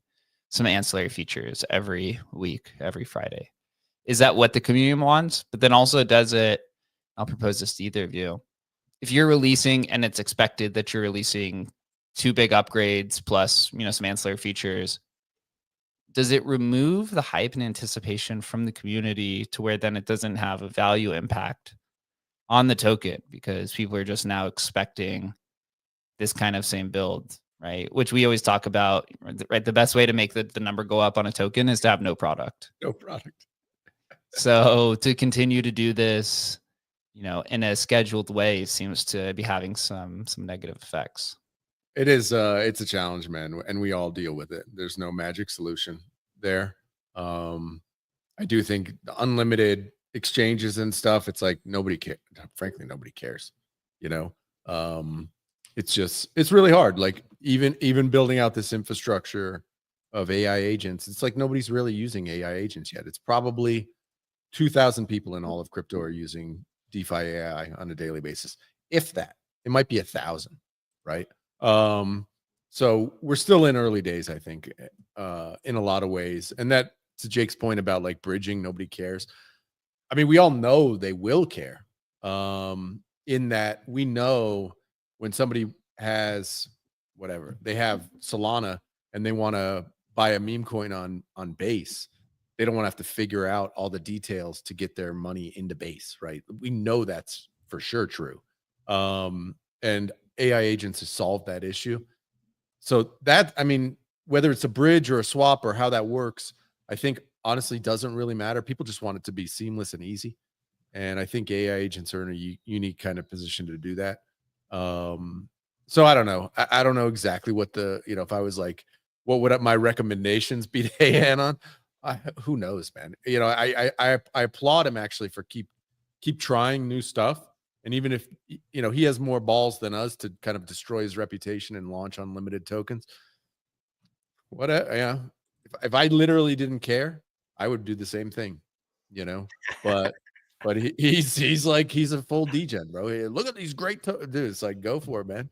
some ancillary features every week, every Friday? Is that what the community wants? But then also, does it, I'll propose this to either of you, if you're releasing and it's expected that you're releasing 2 big upgrades plus, some ancillary features, does it remove the hype and anticipation from the community to where then it doesn't have a value impact on the token, because people are just now expecting this kind of same build, right? Which we always talk about, right? The best way to make the number go up on a token is to have no product. No product. So to continue to do this, in a scheduled way seems to be having some negative effects. It is it's a challenge, man, and we all deal with it. There's no magic solution there. I do think the unlimited exchanges and stuff, it's like nobody cares. Frankly, nobody cares. It's really hard. Like even building out this infrastructure of AI agents, it's like nobody's really using AI agents yet. It's probably 2,000 people in all of crypto are using DeFi AI on a daily basis. If that, it might be 1,000, right? So we're still in early days, I think, in a lot of ways. And that, to Jake's point about like bridging, nobody cares. I mean, we all know they will care. In that we know when somebody has whatever, they have Solana and they want to buy a meme coin on Base, they don't want to have to figure out all the details to get their money into Base, right? We know that's for sure true. And AI agents have solved that issue. So that, I mean, whether it's a bridge or a swap or how that works, I think honestly doesn't really matter. People just want it to be seamless and easy. And I think AI agents are in a unique kind of position to do that. So I don't know. I don't know exactly what if I was like, what would my recommendations be to HeyAnon? Who knows, man? I applaud him actually for keep trying new stuff. And even if, he has more balls than us to kind of destroy his reputation and launch unlimited tokens. If I literally didn't care, I would do the same thing, but he's like, he's a full degen, bro. Hey, look at these great dude. It's like, go for it, man.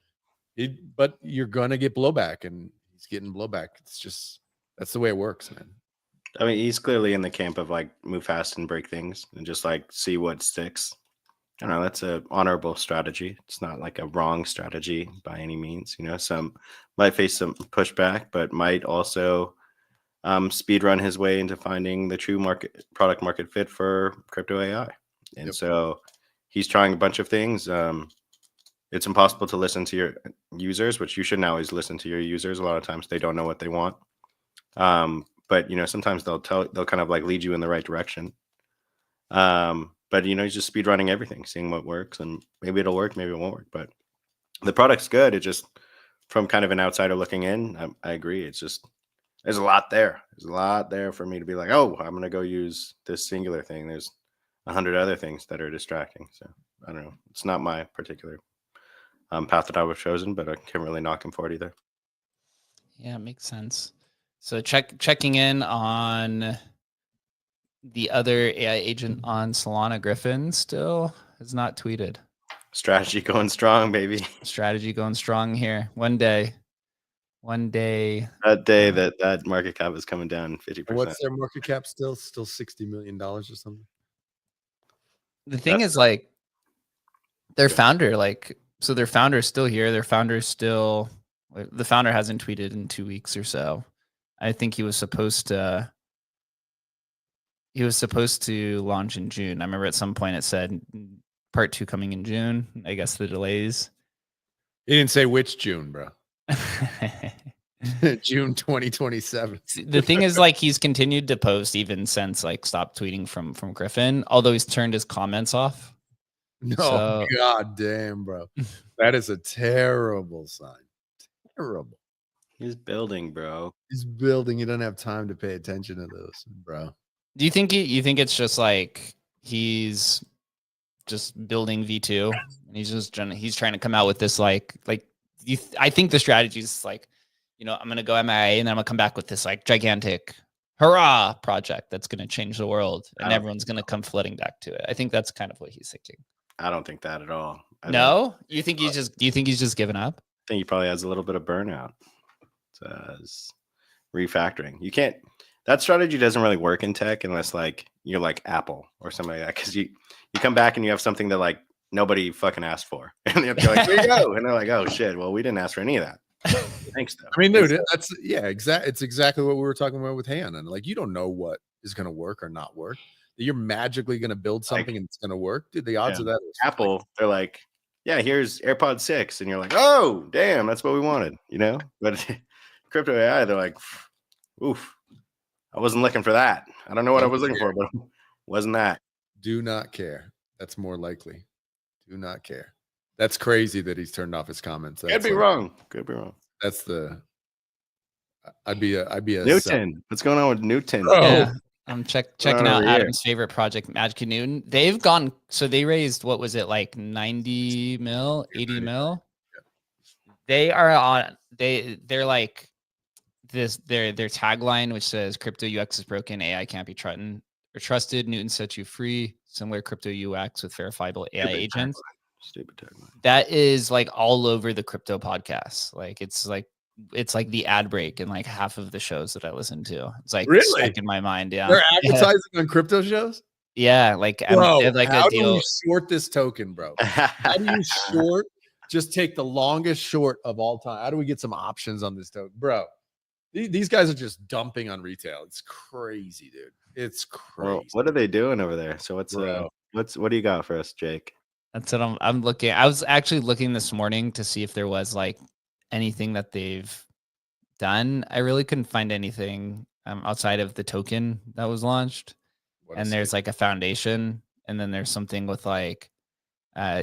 But you're going to get blowback, and he's getting blowback. It's just, that's the way it works, man. I mean, he's clearly in the camp of like move fast and break things and just like see what sticks. I don't know. That's an honorable strategy. It's not like a wrong strategy by any means. Some might face some pushback, but might also speed run his way into finding the true product market fit for crypto AI. And so he's trying a bunch of things. It's impossible to listen to your users, which you shouldn't always listen to your users. A lot of times they don't know what they want. But sometimes they'll kind of like lead you in the right direction. But he's just speed running everything, seeing what works, and maybe it'll work, maybe it won't work. But the product's good. It just, from kind of an outsider looking in, I agree. It's just, there's a lot there. There's a lot there for me to be like, oh, I'm gonna go use this singular thing. There's 100 other things that are distracting. So I don't know. It's not my particular path that I was chosen, but I can't really knock him for it either. Yeah, it makes sense. So checking in on the other AI agent on Solana, Griffin, still has not tweeted. Strategy going strong, baby. Strategy going strong here. One day. That day that market cap is coming down 50%. What's their market cap still? Still $60 million or something? The thing is, like, their founder, so their founder is still here. Their founder is still, the founder hasn't tweeted in 2 weeks or so. I think he was supposed to launch in June. I remember at some point it said part 2 coming in June. I guess the delays. He didn't say which June, bro. June 2027. The thing is, like, he's continued to post even since like stopped tweeting from Griffin, although he's turned his comments off. No, god damn, bro. That is a terrible sign. Terrible. He's building, bro. He's building. You don't have time to pay attention to those, bro. Do you think it's just like he's just building V2 and he's trying to come out with this I think the strategy is like, I'm going to go MIA and then I'm going to come back with this like gigantic hurrah project that's going to change the world and everyone's going to come flooding back to it. I think that's kind of what he's thinking. I don't think that at all. No? Do you think he's just given up? I think he probably has a little bit of burnout. It's refactoring. You can't, that strategy doesn't really work in tech unless like you're like Apple or something like that. Cause you come back and you have something that like nobody fucking asked for. And you're like, here you go. And they're like, oh shit. Well, we didn't ask for any of that. Thanks though. I mean, dude, it's exactly what we were talking about with HeyAnon. Like, you don't know what is going to work or not work. You're magically going to build something and it's going to work. Dude, the odds of that. Apple, they're like, yeah, here's AirPods 6. And you're like, oh, damn, that's what we wanted, But crypto AI, they're like, oof, I wasn't looking for that. I don't know what I was looking for, but Wasn't that? Do not care. That's more likely. Do not care. That's crazy that he's turned off his comments. Could be wrong. Could be wrong. That's the. I'd be a Newton. What's going on with Newton? Bro. Yeah. I'm checking out over here? Adam's favorite project, Magic Newton. They've gone, so they raised, what was it, like 90 mil, 80 mil? They are on, they're like this, their tagline, which says crypto UX is broken, AI can't be trusted. Newton sets you free. Similar crypto UX with verifiable AI agents. Stupid tagline. That is like all over the crypto podcasts. Like it's like the ad break in like half of the shows that I listen to. It's like Really? stuck in my mind. Yeah. They're advertising on crypto shows? Yeah. Like, Bro, they have like how a do deal. we short this token, bro? How do you short? Just take the longest short of all time. How do we get some options on this token? Bro, these guys are just dumping on retail. It's crazy, dude. It's crazy. Well, what are they doing over there? So what do you got for us, Jake? That's what I'm looking. I was actually looking this morning to see if there was like anything that they've done. I really couldn't find anything outside of the token that was launched. And there's like a foundation, and then there's something with like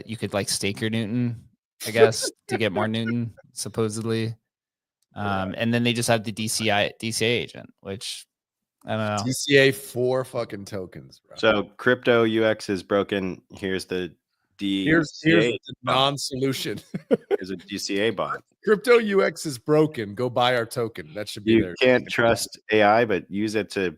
you could like stake your Newton, I guess, to get more Newton, supposedly. And then they just have the DCA agent, which I don't know. DCA 4 fucking tokens, bro. So crypto UX is broken. Here's the Here's the non-solution. Here's a DCA bot. Crypto UX is broken. Go buy our token. That should be You there. can't trust AI, but use it to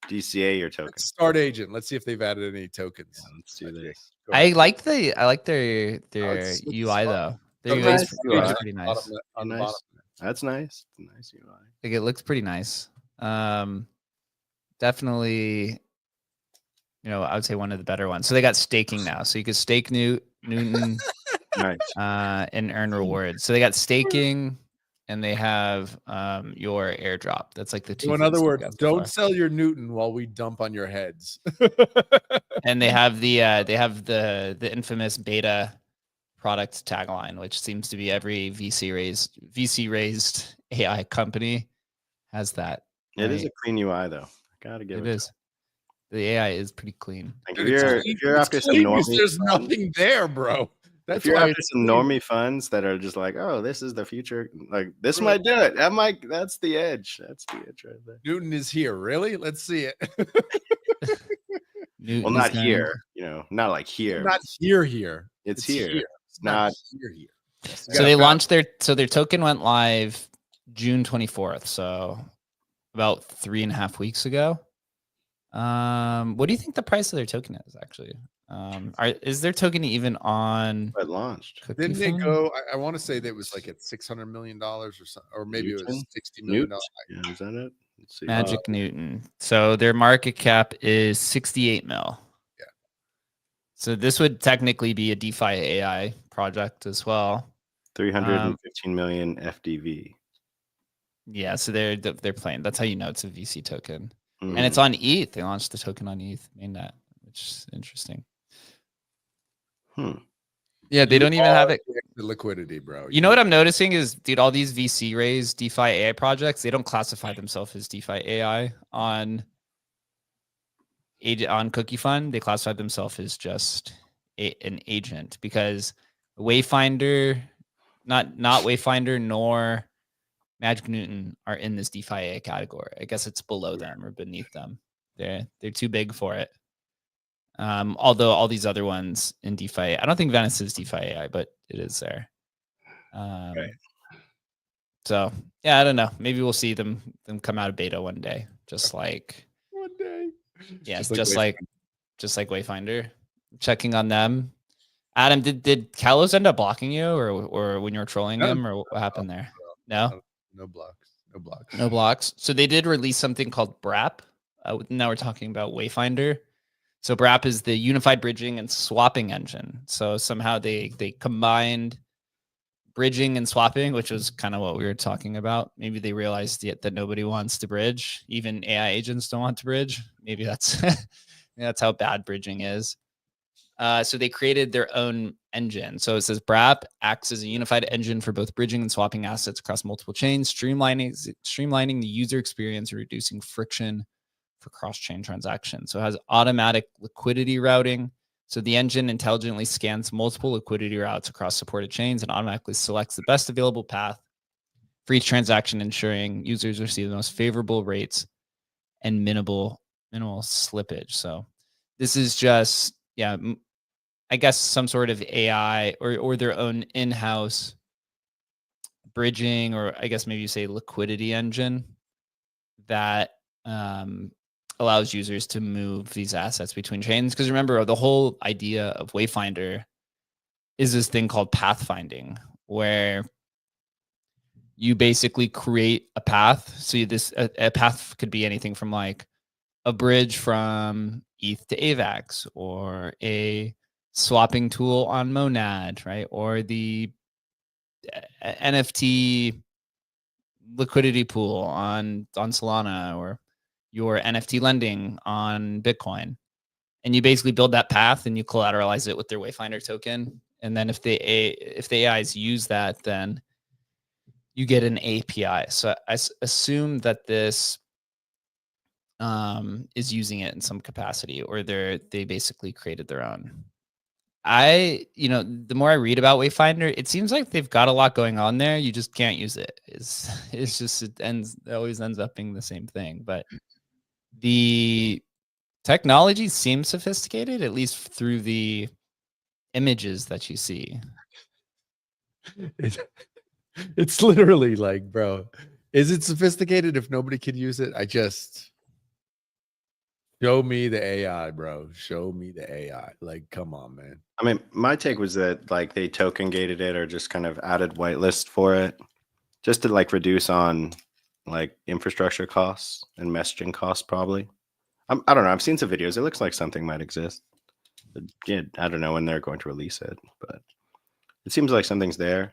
DCA your token. Start agent. Let's see if they've added any tokens. Yeah, let's do this. I like their it's UI though. Their Okay. UI is UI. pretty nice. On the Nice. bottom. That's nice. Nice UI. Like it looks pretty nice. Definitely, I would say one of the better ones. So they got staking now. So you could stake Newton Nice. and earn rewards. So they got staking and they have your airdrop. That's like the two. So in things other they words, got so don't far. sell your Newton while we dump on your heads. And they have the infamous beta product tagline, which seems to be every VC raised AI company has that. It is right? a clean UI though. Gotta give it. It is. The AI is pretty clean. Like Dude, if you're after some there's normie, nothing there, bro. That's if you're why after it's some clean. normie funds that are just like, oh, this is the future. Like this might do it. That's the edge. That's the edge right there. Newton is here. Really? Let's see it. Well, not here. Not like here. Not here. It's here. It's Not not. here. So they launched their token went live June 24th. So about 3.5 weeks ago. What do you think the price of their token is actually? Is their token even on But launched. Cookie Didn't they Fund? go? I want to say that it was like at $600 million or something, or maybe it was Newton? $60 million. Newt? Yeah, is that it? Let's see. Magic Newton. So their market cap is 68 mil. Yeah. So this would technically be a DeFi AI project as well. 315 million FDV. Yeah, so they're playing. That's how you know it's a VC token. Mhm. And it's on ETH. They launched the token on ETH mainnet, which is interesting. Yeah, they don't even have it. The liquidity, bro. You know what I'm noticing is, dude, all these VC raised DeFi AI projects, they don't classify themselves as DeFi AI on Cookie Fund. They classify themselves as just an agent, because Wayfinder, not Wayfinder nor Magic Newton are in this DeFi AI category. I guess it's below them or beneath them. They're too big for it. Although all these other ones in DeFi, I don't think Venice is DeFi AI, but it is there. Right. So yeah, I don't know. Maybe we'll see them come out of beta one day, just like One day. yeah, Just just like like Wayfinder. Checking on them. Adam, did Kalos end up blocking you, or when you were trolling him, or what happened there? No, No blocks. no blocks. So they did release something called BRAP. Now we're talking about Wayfinder. So BRAP is the unified bridging and swapping engine. So somehow they combined bridging and swapping, which was kind of what we were talking about. Maybe they realized that nobody wants to bridge. Even AI agents don't want to bridge. Maybe that's that's how bad bridging is. So they created their own engine. So it says BRAP acts as a unified engine for both bridging and swapping assets across multiple chains, streamlining the user experience and reducing friction for cross-chain transactions. So it has automatic liquidity routing. So the engine intelligently scans multiple liquidity routes across supported chains and automatically selects the best available path for each transaction, ensuring users receive the most favorable rates and minimal slippage. So this is just, yeah, I guess some sort of AI or their own in-house bridging, or I guess maybe you say liquidity engine that allows users to move these assets between chains. Because remember, the whole idea of Wayfinder is this thing called pathfinding, where you basically create a path. So a path could be anything from like a bridge from ETH to AVAX, or a swapping tool on Monad, right? Or the NFT liquidity pool on Solana, or your NFT lending on Bitcoin. And you basically build that path and you collateralize it with their Wayfinder token. And then if the AIs use that, then you get an API. So I assume that this is using it in some capacity, or they basically created their own. The more I read about Wayfinder, it seems like they've got a lot going on there. You just can't use it. It always ends up being the same thing. But the technology seems sophisticated, at least through the images that you see. It's literally like, bro, is it sophisticated if nobody can use it? Show me the AI, bro. Show me the AI. Like, come on, man. I mean, my take was that like they token gated it or just kind of added whitelist for it, just to like reduce on like infrastructure costs and messaging costs. Probably. I don't know. I've seen some videos. It looks like something might exist. But yeah, I don't know when they're going to release it, but it seems like something's there.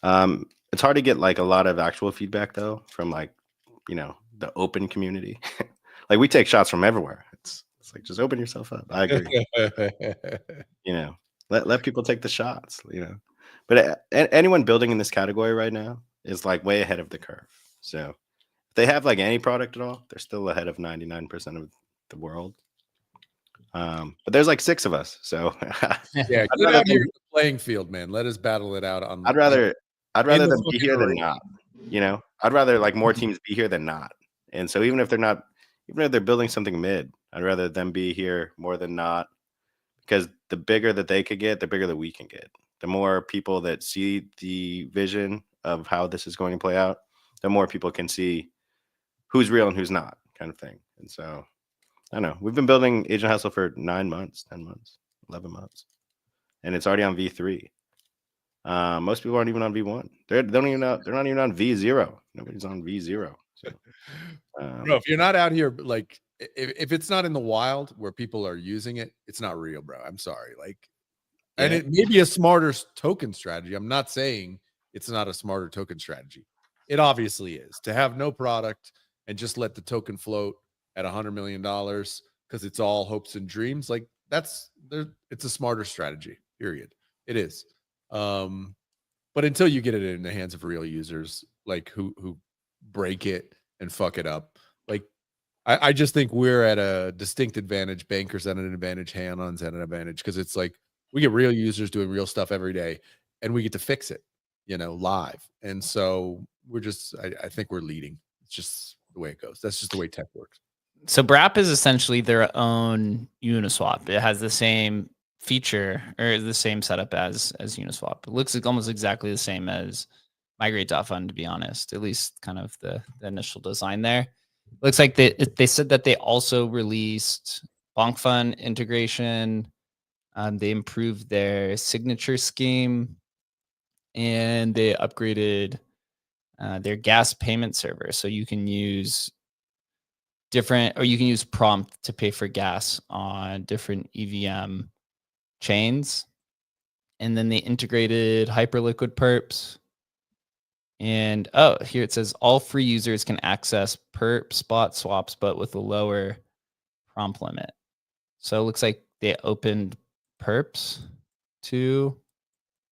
It's hard to get like a lot of actual feedback though from like, the open community. Like we take shots from everywhere. It's like, just open yourself up. I agree. Let people take the shots, but anyone building in this category right now is like way ahead of the curve. So if they have like any product at all, they're still ahead of 99% of the world. But there's like 6 of us. So yeah, get out here in the playing field, man. Let us battle it out on I'd rather them be here than arena. not. I'd rather like more teams be here than not. And so even if they're building something mid, I'd rather them be here more than not, because the bigger that they could get, the bigger that we can get. The more people that see the vision of how this is going to play out, the more people can see who's real and who's not, kind of thing. And so I don't know. We've been building Agent Hustle for 9 months, 10 months, 11 months, and it's already on V3. Most people aren't even on V1. They're not even on V0. Nobody's on V0. So, bro, if you're not out here, like, if it's not in the wild where people are using it, it's not real, bro. I'm sorry. Like, and it may be a smarter token strategy. I'm not saying it's not a smarter token strategy. It obviously is. To have no product and just let the token float at $100 million because it's all hopes and dreams, like it's a smarter strategy. Period. It is. But until you get it in the hands of real users, like who break it and fuck it up, like I just think we're at a distinct advantage. Bankr's at an advantage. HeyAnon's at an advantage because it's like we get real users doing real stuff every day, and we get to fix it, live. And so I think we're leading. It's just the way it goes. That's just the way tech works. So BRAP is essentially their own Uniswap. It has the same feature or the same setup as Uniswap. It looks like almost exactly the same as Migrate.fund, to be honest, at least kind of the initial design there. Looks like they said that they also released Bankr integration. They improved their signature scheme, and they upgraded their gas payment server. So you can use prompt to pay for gas on different EVM chains. And then they integrated Hyperliquid perps. And here it says all free users can access perp spot swaps, but with a lower prompt limit. So it looks like they opened perps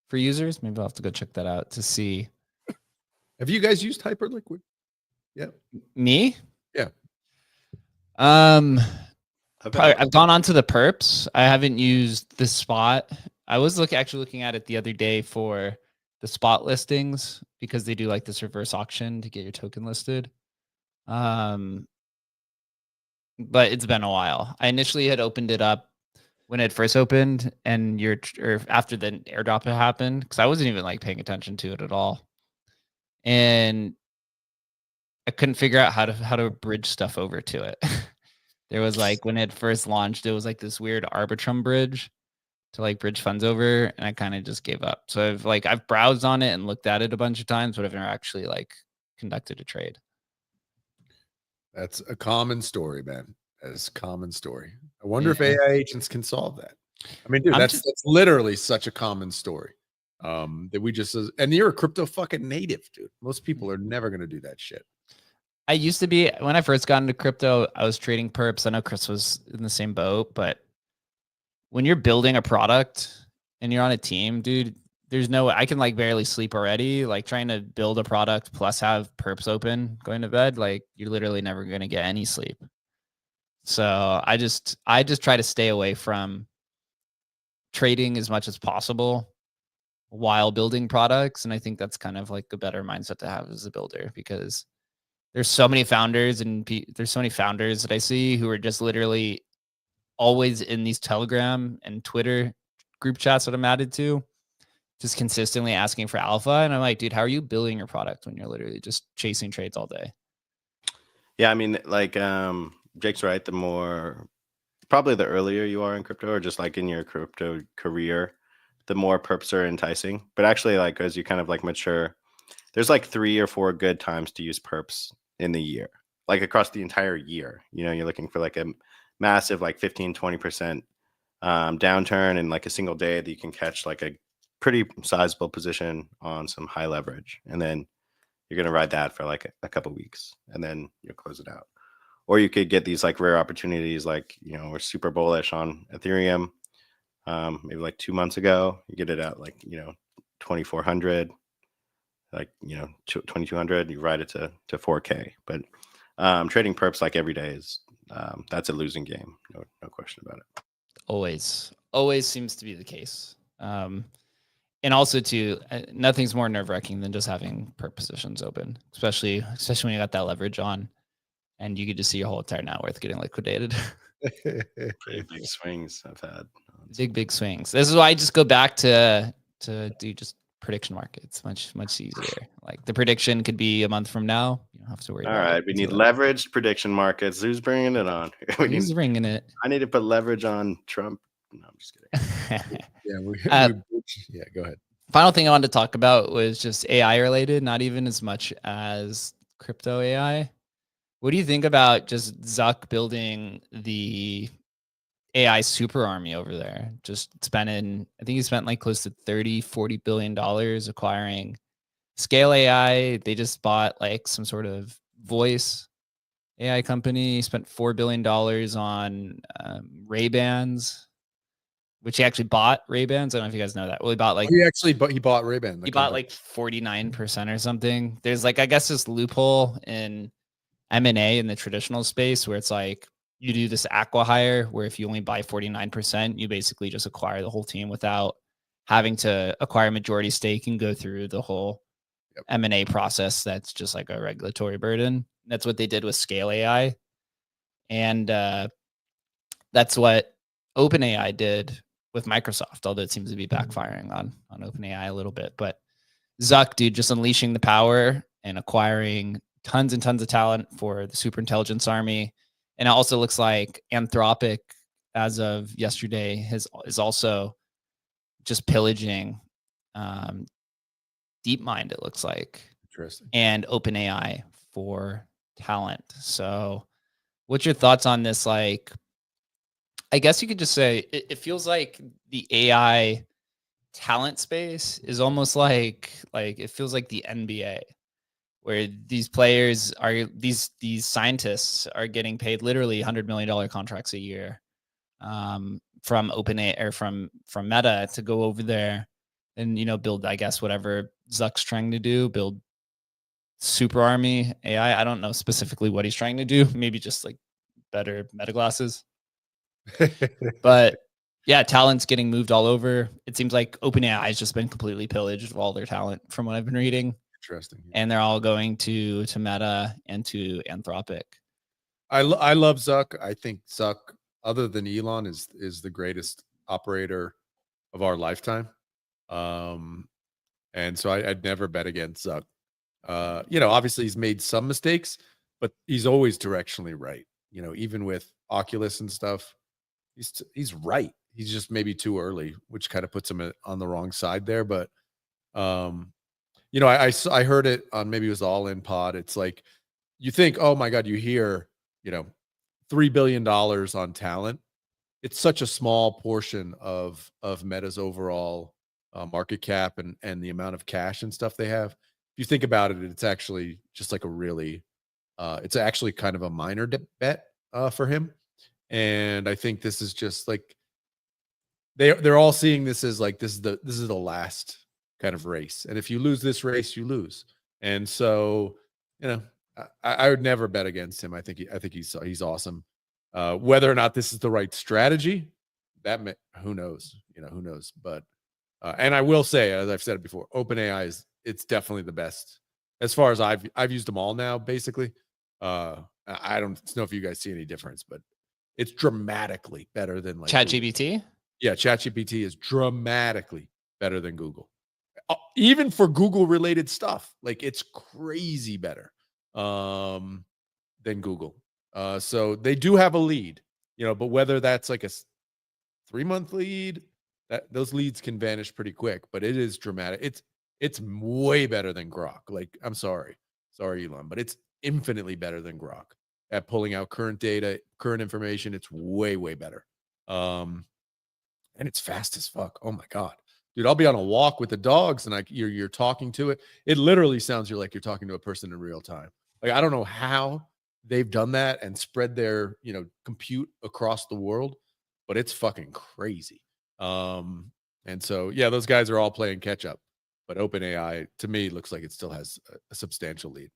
for users. Maybe I'll have to go check that out to see. Have you guys used Hyperliquid? Yeah. Me? Yeah. Probably, I've gone on to the perps. I haven't used the spot. I was actually looking at it the other day for the spot listings because they do like this reverse auction to get your token listed. But it's been a while. I initially had opened it up when it first opened and or after the airdrop had happened, because I wasn't even like paying attention to it at all. And I couldn't figure out how to bridge stuff over to it. There was like when it first launched, it was like this weird Arbitrum bridge to like bridge funds over, and I kind of just gave up. So I've browsed on it and looked at it a bunch of times, but I've never actually like conducted a trade. That's a common story, man. That is a common story. I wonder if AI agents can solve that. I mean, dude, that's literally such a common story. That we just, and you're a crypto fucking native, dude. Most people are never going to do that shit. I used to be, when I first got into crypto, I was trading perps. I know Chris was in the same boat, but when you're building a product and you're on a team, dude, there's no, I can like barely sleep already. Like trying to build a product plus have perps open going to bed, like you're literally never going to get any sleep. So I just try to stay away from trading as much as possible while building products. And I think that's kind of like a better mindset to have as a builder, because there's so many founders and there's so many founders that I see who are just literally always in these Telegram and Twitter group chats that I'm added to, just consistently asking for alpha. And I'm like, dude, how are you building your product when you're literally just chasing trades all day? Yeah, I mean, like Jake's right. Probably the earlier you are in crypto, or just like in your crypto career, the more perps are enticing. But actually, like as you kind of like mature, there's like 3 or 4 good times to use perps in the year, like across the entire year. You know, you're looking for like a massive like 15-20% downturn in like a single day that you can catch like a pretty sizable position on some high leverage, and then you're going to ride that for like a couple weeks, and then you'll close it out. Or you could get these like rare opportunities, like, you know, we're super bullish on Ethereum maybe like 2 months ago. You get it at like, you know, 2,400, like, you know, 2,200, you ride it to 4K. But trading perps like every day is that's a losing game. No question about it. Always seems to be the case. And also too, nothing's more nerve-wracking than just having perp positions open, especially when you got that leverage on and you get to see your whole entire net worth getting liquidated. Pretty big swings I've had. Big swings. This is why I just go back to do just prediction markets. Much easier. Like the prediction could be a month from now. You don't have to worry. All right, we need leveraged prediction markets. Who's bringing it on? Who's bringing it? I need to put leverage on Trump. No, I'm just kidding. Yeah, go ahead. Final thing I wanted to talk about was just AI related, not even as much as crypto AI. What do you think about just Zuck building the AI super army over there? Just spending, I think he spent like close to $30-40 billion acquiring Scale AI. They just bought like some sort of voice AI company. He spent $4 billion on Ray-Bans, which he actually bought Ray-Bans. I don't know if you guys know that. Well, he bought like he bought Ray-Ban. He bought like 49% or something. There's like, I guess, this loophole in M&A in the traditional space where it's like you do this acqui-hire where if you only buy 49%, you basically just acquire the whole team without having to acquire majority stake and go through the whole M&A process. That's just like a regulatory burden. That's what they did with Scale AI. And that's what OpenAI did with Microsoft, although it seems to be backfiring on OpenAI a little bit. But Zuck, dude, just unleashing the power and acquiring tons and tons of talent for the super intelligence army. And it also looks like Anthropic, as of yesterday, is also just pillaging DeepMind, it looks like. Interesting. And OpenAI for talent. So what's your thoughts on this? Like, I guess you could just say it feels like the AI talent space is almost like it feels like the NBA, where these players are these scientists are getting paid literally $100 million contracts a year from OpenAI or from Meta to go over there and, you know, build, I guess, whatever Zuck's trying to do, build super army AI. I don't know specifically what he's trying to do. Maybe just like better meta glasses. But yeah, talent's getting moved all over. It seems like OpenAI has just been completely pillaged of all their talent from what I've been reading. Interesting. And they're all going to Meta and to Anthropic. I love Zuck. I think Zuck, other than Elon, is the greatest operator of our lifetime. And so I'd never bet against Zuck. Obviously he's made some mistakes, but he's always directionally right. Even with Oculus and stuff, he's right. He's just maybe too early, which kind of puts him on the wrong side there. But I heard it on, maybe it was the All In Pod. It's like, you think, oh my God, you hear, $3 billion on talent. It's such a small portion of Meta's overall market cap and the amount of cash and stuff they have. If you think about it, it's actually just like a really, it's actually kind of a minor bet for him. And I think this is just like, they're all seeing this as like, this is the last kind of race. And if you lose this race, you lose. And so, I would never bet against him. I think he's awesome. Whether or not this is the right strategy, who knows? Who knows? But and I will say, as I've said it before, OpenAI it's definitely the best as far as I've used them all now. Basically, I don't know if you guys see any difference, but it's dramatically better than like ChatGPT. Yeah, ChatGPT is dramatically better than Google, even for Google related stuff. Like, it's crazy better than Google. So they do have a lead, but whether that's like a 3-month lead, those leads can vanish pretty quick. But it is dramatic. It's way better than Grok. Like, I'm sorry, Elon, but it's infinitely better than Grok at pulling out current data, current information. It's way, way better. And it's fast as fuck. Oh my God, dude, I'll be on a walk with the dogs and you're talking to it. It literally sounds like you're talking to a person in real time. Like, I don't know how they've done that and spread their, compute across the world, but it's fucking crazy. And so, yeah, those guys are all playing catch up, but OpenAI to me looks like it still has a substantial lead.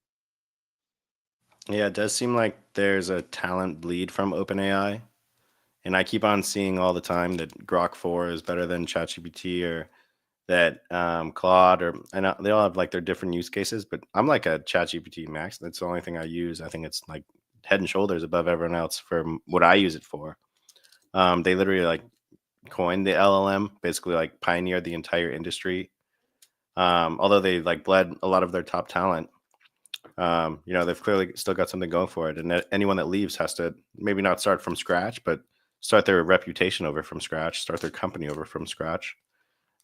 Yeah, it does seem like there's a talent bleed from OpenAI. And I keep on seeing all the time that Grok 4 is better than ChatGPT, or that Claude, and they all have like their different use cases. But I'm like a ChatGPT Max. That's the only thing I use. I think it's like head and shoulders above everyone else for what I use it for. They literally like coined the LLM, basically like pioneered the entire industry. Although they like bled a lot of their top talent. They've clearly still got something going for it. And anyone that leaves has to maybe not start from scratch, but start their reputation over from scratch, start their company over from scratch.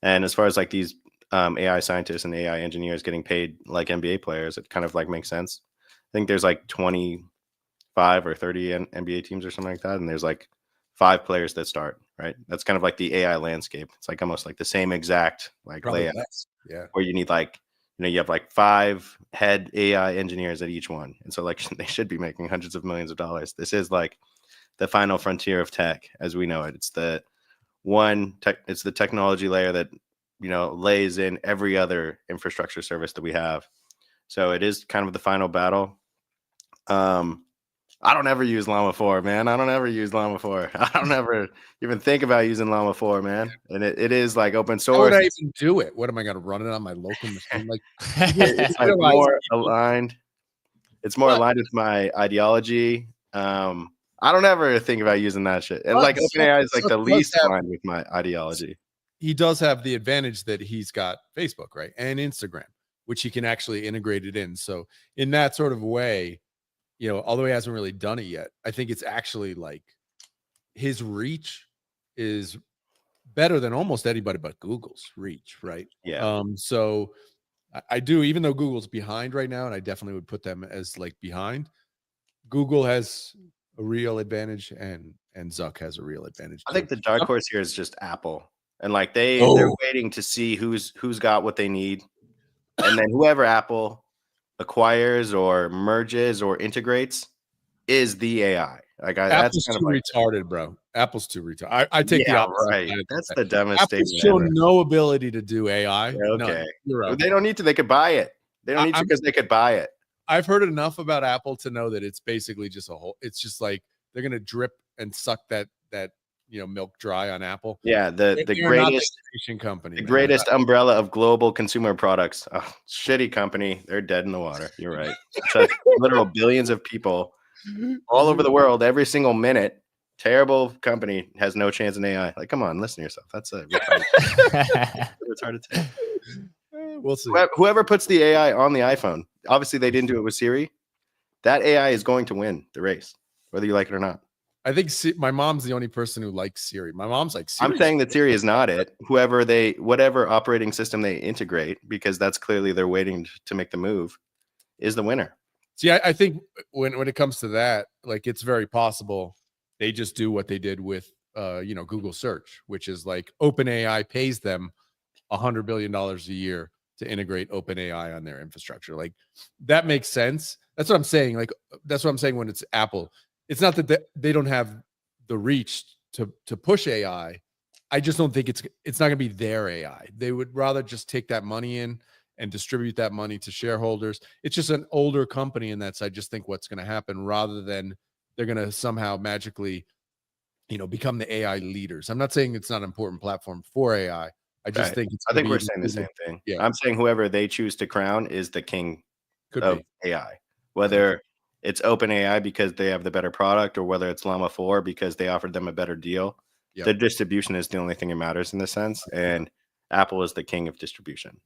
And as far as like these AI scientists and AI engineers getting paid like NBA players, it kind of like makes sense. I think there's like 25 or 30 NBA teams or something like that. And there's like 5 players that start, right? That's kind of like the AI landscape. It's like almost like the same exact like layout. Yeah. Where you need like, you have like 5 head AI engineers at each one. And so like they should be making hundreds of millions of dollars. This is like the final frontier of tech as we know it. It's the it's the technology layer that, lays in every other infrastructure service that we have. So it is kind of the final battle. I don't ever use Llama 4, man. I don't ever use Llama 4. I don't ever even think about using Llama 4, man. And it is like open source. How would I even do it? What am I going to run it on my local machine? Like, it's like more aligned. It's more aligned with my ideology. I don't ever think about using that shit. And like OpenAI is like the least aligned with my ideology. He does have the advantage that he's got Facebook, right? And Instagram, which he can actually integrate it in. So in that sort of way, although he hasn't really done it yet, I think it's actually like his reach is better than almost anybody but Google's reach, right? Yeah. So I do, even though Google's behind right now, and I definitely would put them as like behind, Google has a real advantage and Zuck has a real advantage. I think the dark horse here is just Apple. And like they're waiting to see who's got what they need. And then whoever Apple acquires or merges or integrates is the AI. Like Apple's that's too retarded, bro. Apple's too retarded. I take the opposite. Right. That's the dumbest Apple's statement shown ever. no ability to do AI. Okay. None. You're right. They don't need to. They could buy it. They don't need to because they could buy it. I've heard enough about Apple to know that it's basically just it's just like they're gonna drip and suck that milk dry on Apple. Yeah, the They're not greatest innovation company. the man. greatest umbrella of global consumer products. Oh, shitty company. They're dead in the water. You're right. Such literal billions of people all over the world every single minute. Terrible company, has no chance in AI. Like, come on, listen to yourself. That's a retarded take. We'll see. Whoever puts the AI on the iPhone, obviously they didn't do it with Siri. That AI is going to win the race, whether you like it or not. I think my mom's the only person who likes Siri. My mom's like, I'm saying that Siri is not it. Whatever operating system they integrate, because that's clearly they're waiting to make the move, is the winner. See, I think when it comes to that, like, it's very possible they just do what they did with Google search, which is like OpenAI pays them $100 billion a year to integrate OpenAI on their infrastructure. Like, that makes sense. That's what I'm saying. Like, that's what I'm saying when it's Apple. It's not that they don't have the reach to push AI. I just don't think it's not going to be their AI. They would rather just take that money in and distribute that money to shareholders. It's just an older company, and that's, I just think, what's going to happen, rather than they're going to somehow magically, become the AI leaders. I'm not saying it's not an important platform for AI. I just think I think we're saying the same thing. Yeah. I'm saying whoever they choose to crown is the king Could of be. AI, whether it's OpenAI because they have the better product, or whether it's Llama 4 because they offered them a better deal. Yep. The distribution is the only thing that matters in this sense, and Apple is the king of distribution.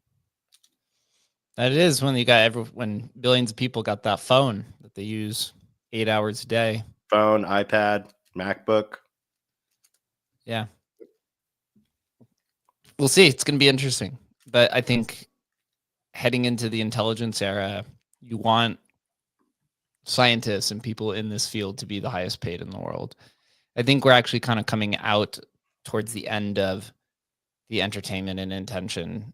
That it is when you got when billions of people got that phone that they use 8 hours a day. Phone, iPad, MacBook. Yeah. We'll see. It's going to be interesting. But I think heading into the intelligence era, you want scientists and people in this field to be the highest paid in the world. I think we're actually kind of coming out towards the end of the entertainment and intention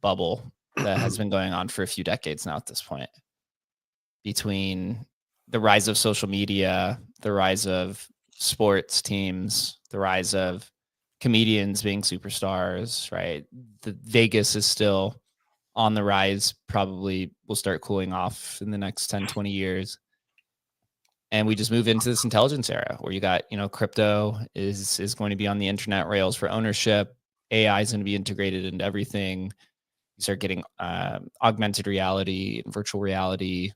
bubble that has been going on for a few decades now at this point. Between the rise of social media, the rise of sports teams, the rise of comedians being superstars, right? The Vegas is still on the rise, probably will start cooling off in the next 10, 20 years. And we just move into this intelligence era where you got, crypto is going to be on the internet rails for ownership. AI is going to be integrated into everything. You start getting augmented reality and virtual reality,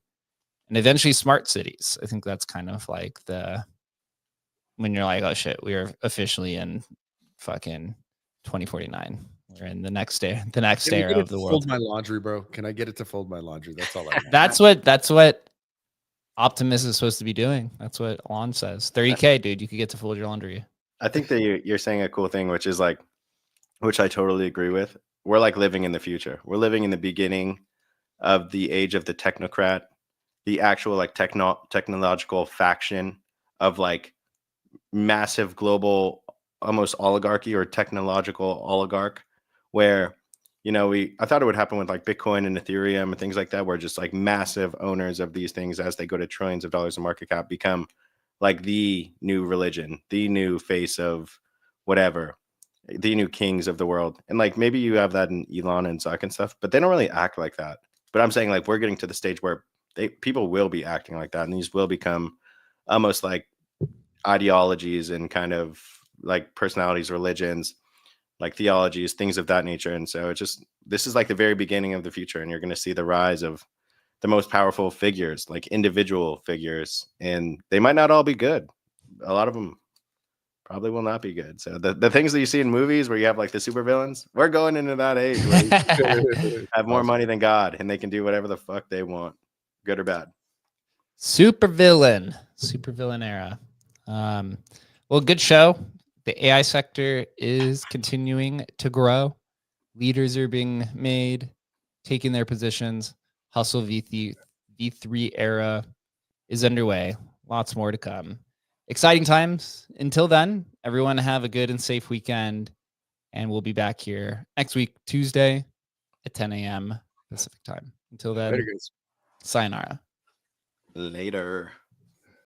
and eventually smart cities. I think that's kind of like when you're like, oh shit, we are officially in fucking 2049. We're in the next era of the world. Fold my laundry, bro. Can I get it to fold my laundry? That's all I want. That's what Optimus is supposed to be doing. That's what Elon says. 30K, dude, you could get to fold your laundry. I think that you're saying a cool thing, which is like, which I totally agree with. We're like living in the future. We're living in the beginning of the age of the technocrat, the actual like technological faction of like massive global, almost oligarchy or technological oligarch, where I thought it would happen with like Bitcoin and Ethereum and things like that, where just like massive owners of these things, as they go to trillions of dollars in market cap, become like the new religion, the new face of whatever, the new kings of the world. And like maybe you have that in Elon and Zuck and stuff, but they don't really act like that. But I'm saying like we're getting to the stage where people will be acting like that, and these will become almost like ideologies and kind of like personalities, religions, like theologies, things of that nature. And so this is like the very beginning of the future, and you're going to see the rise of the most powerful figures, like individual figures, and they might not all be good. A lot of them probably will not be good. So the things that you see in movies where you have like the supervillains, we're going into that age where you have more money than God, and they can do whatever the fuck they want, good or bad. Supervillain era. Well, good show. The AI sector is continuing to grow. Leaders are being made, taking their positions. Hustle V3 era is underway. Lots more to come. Exciting times. Until then, everyone have a good and safe weekend. And we'll be back here next week, Tuesday at 10 a.m. Pacific time. Until then, Later, guys. sayonara. Later.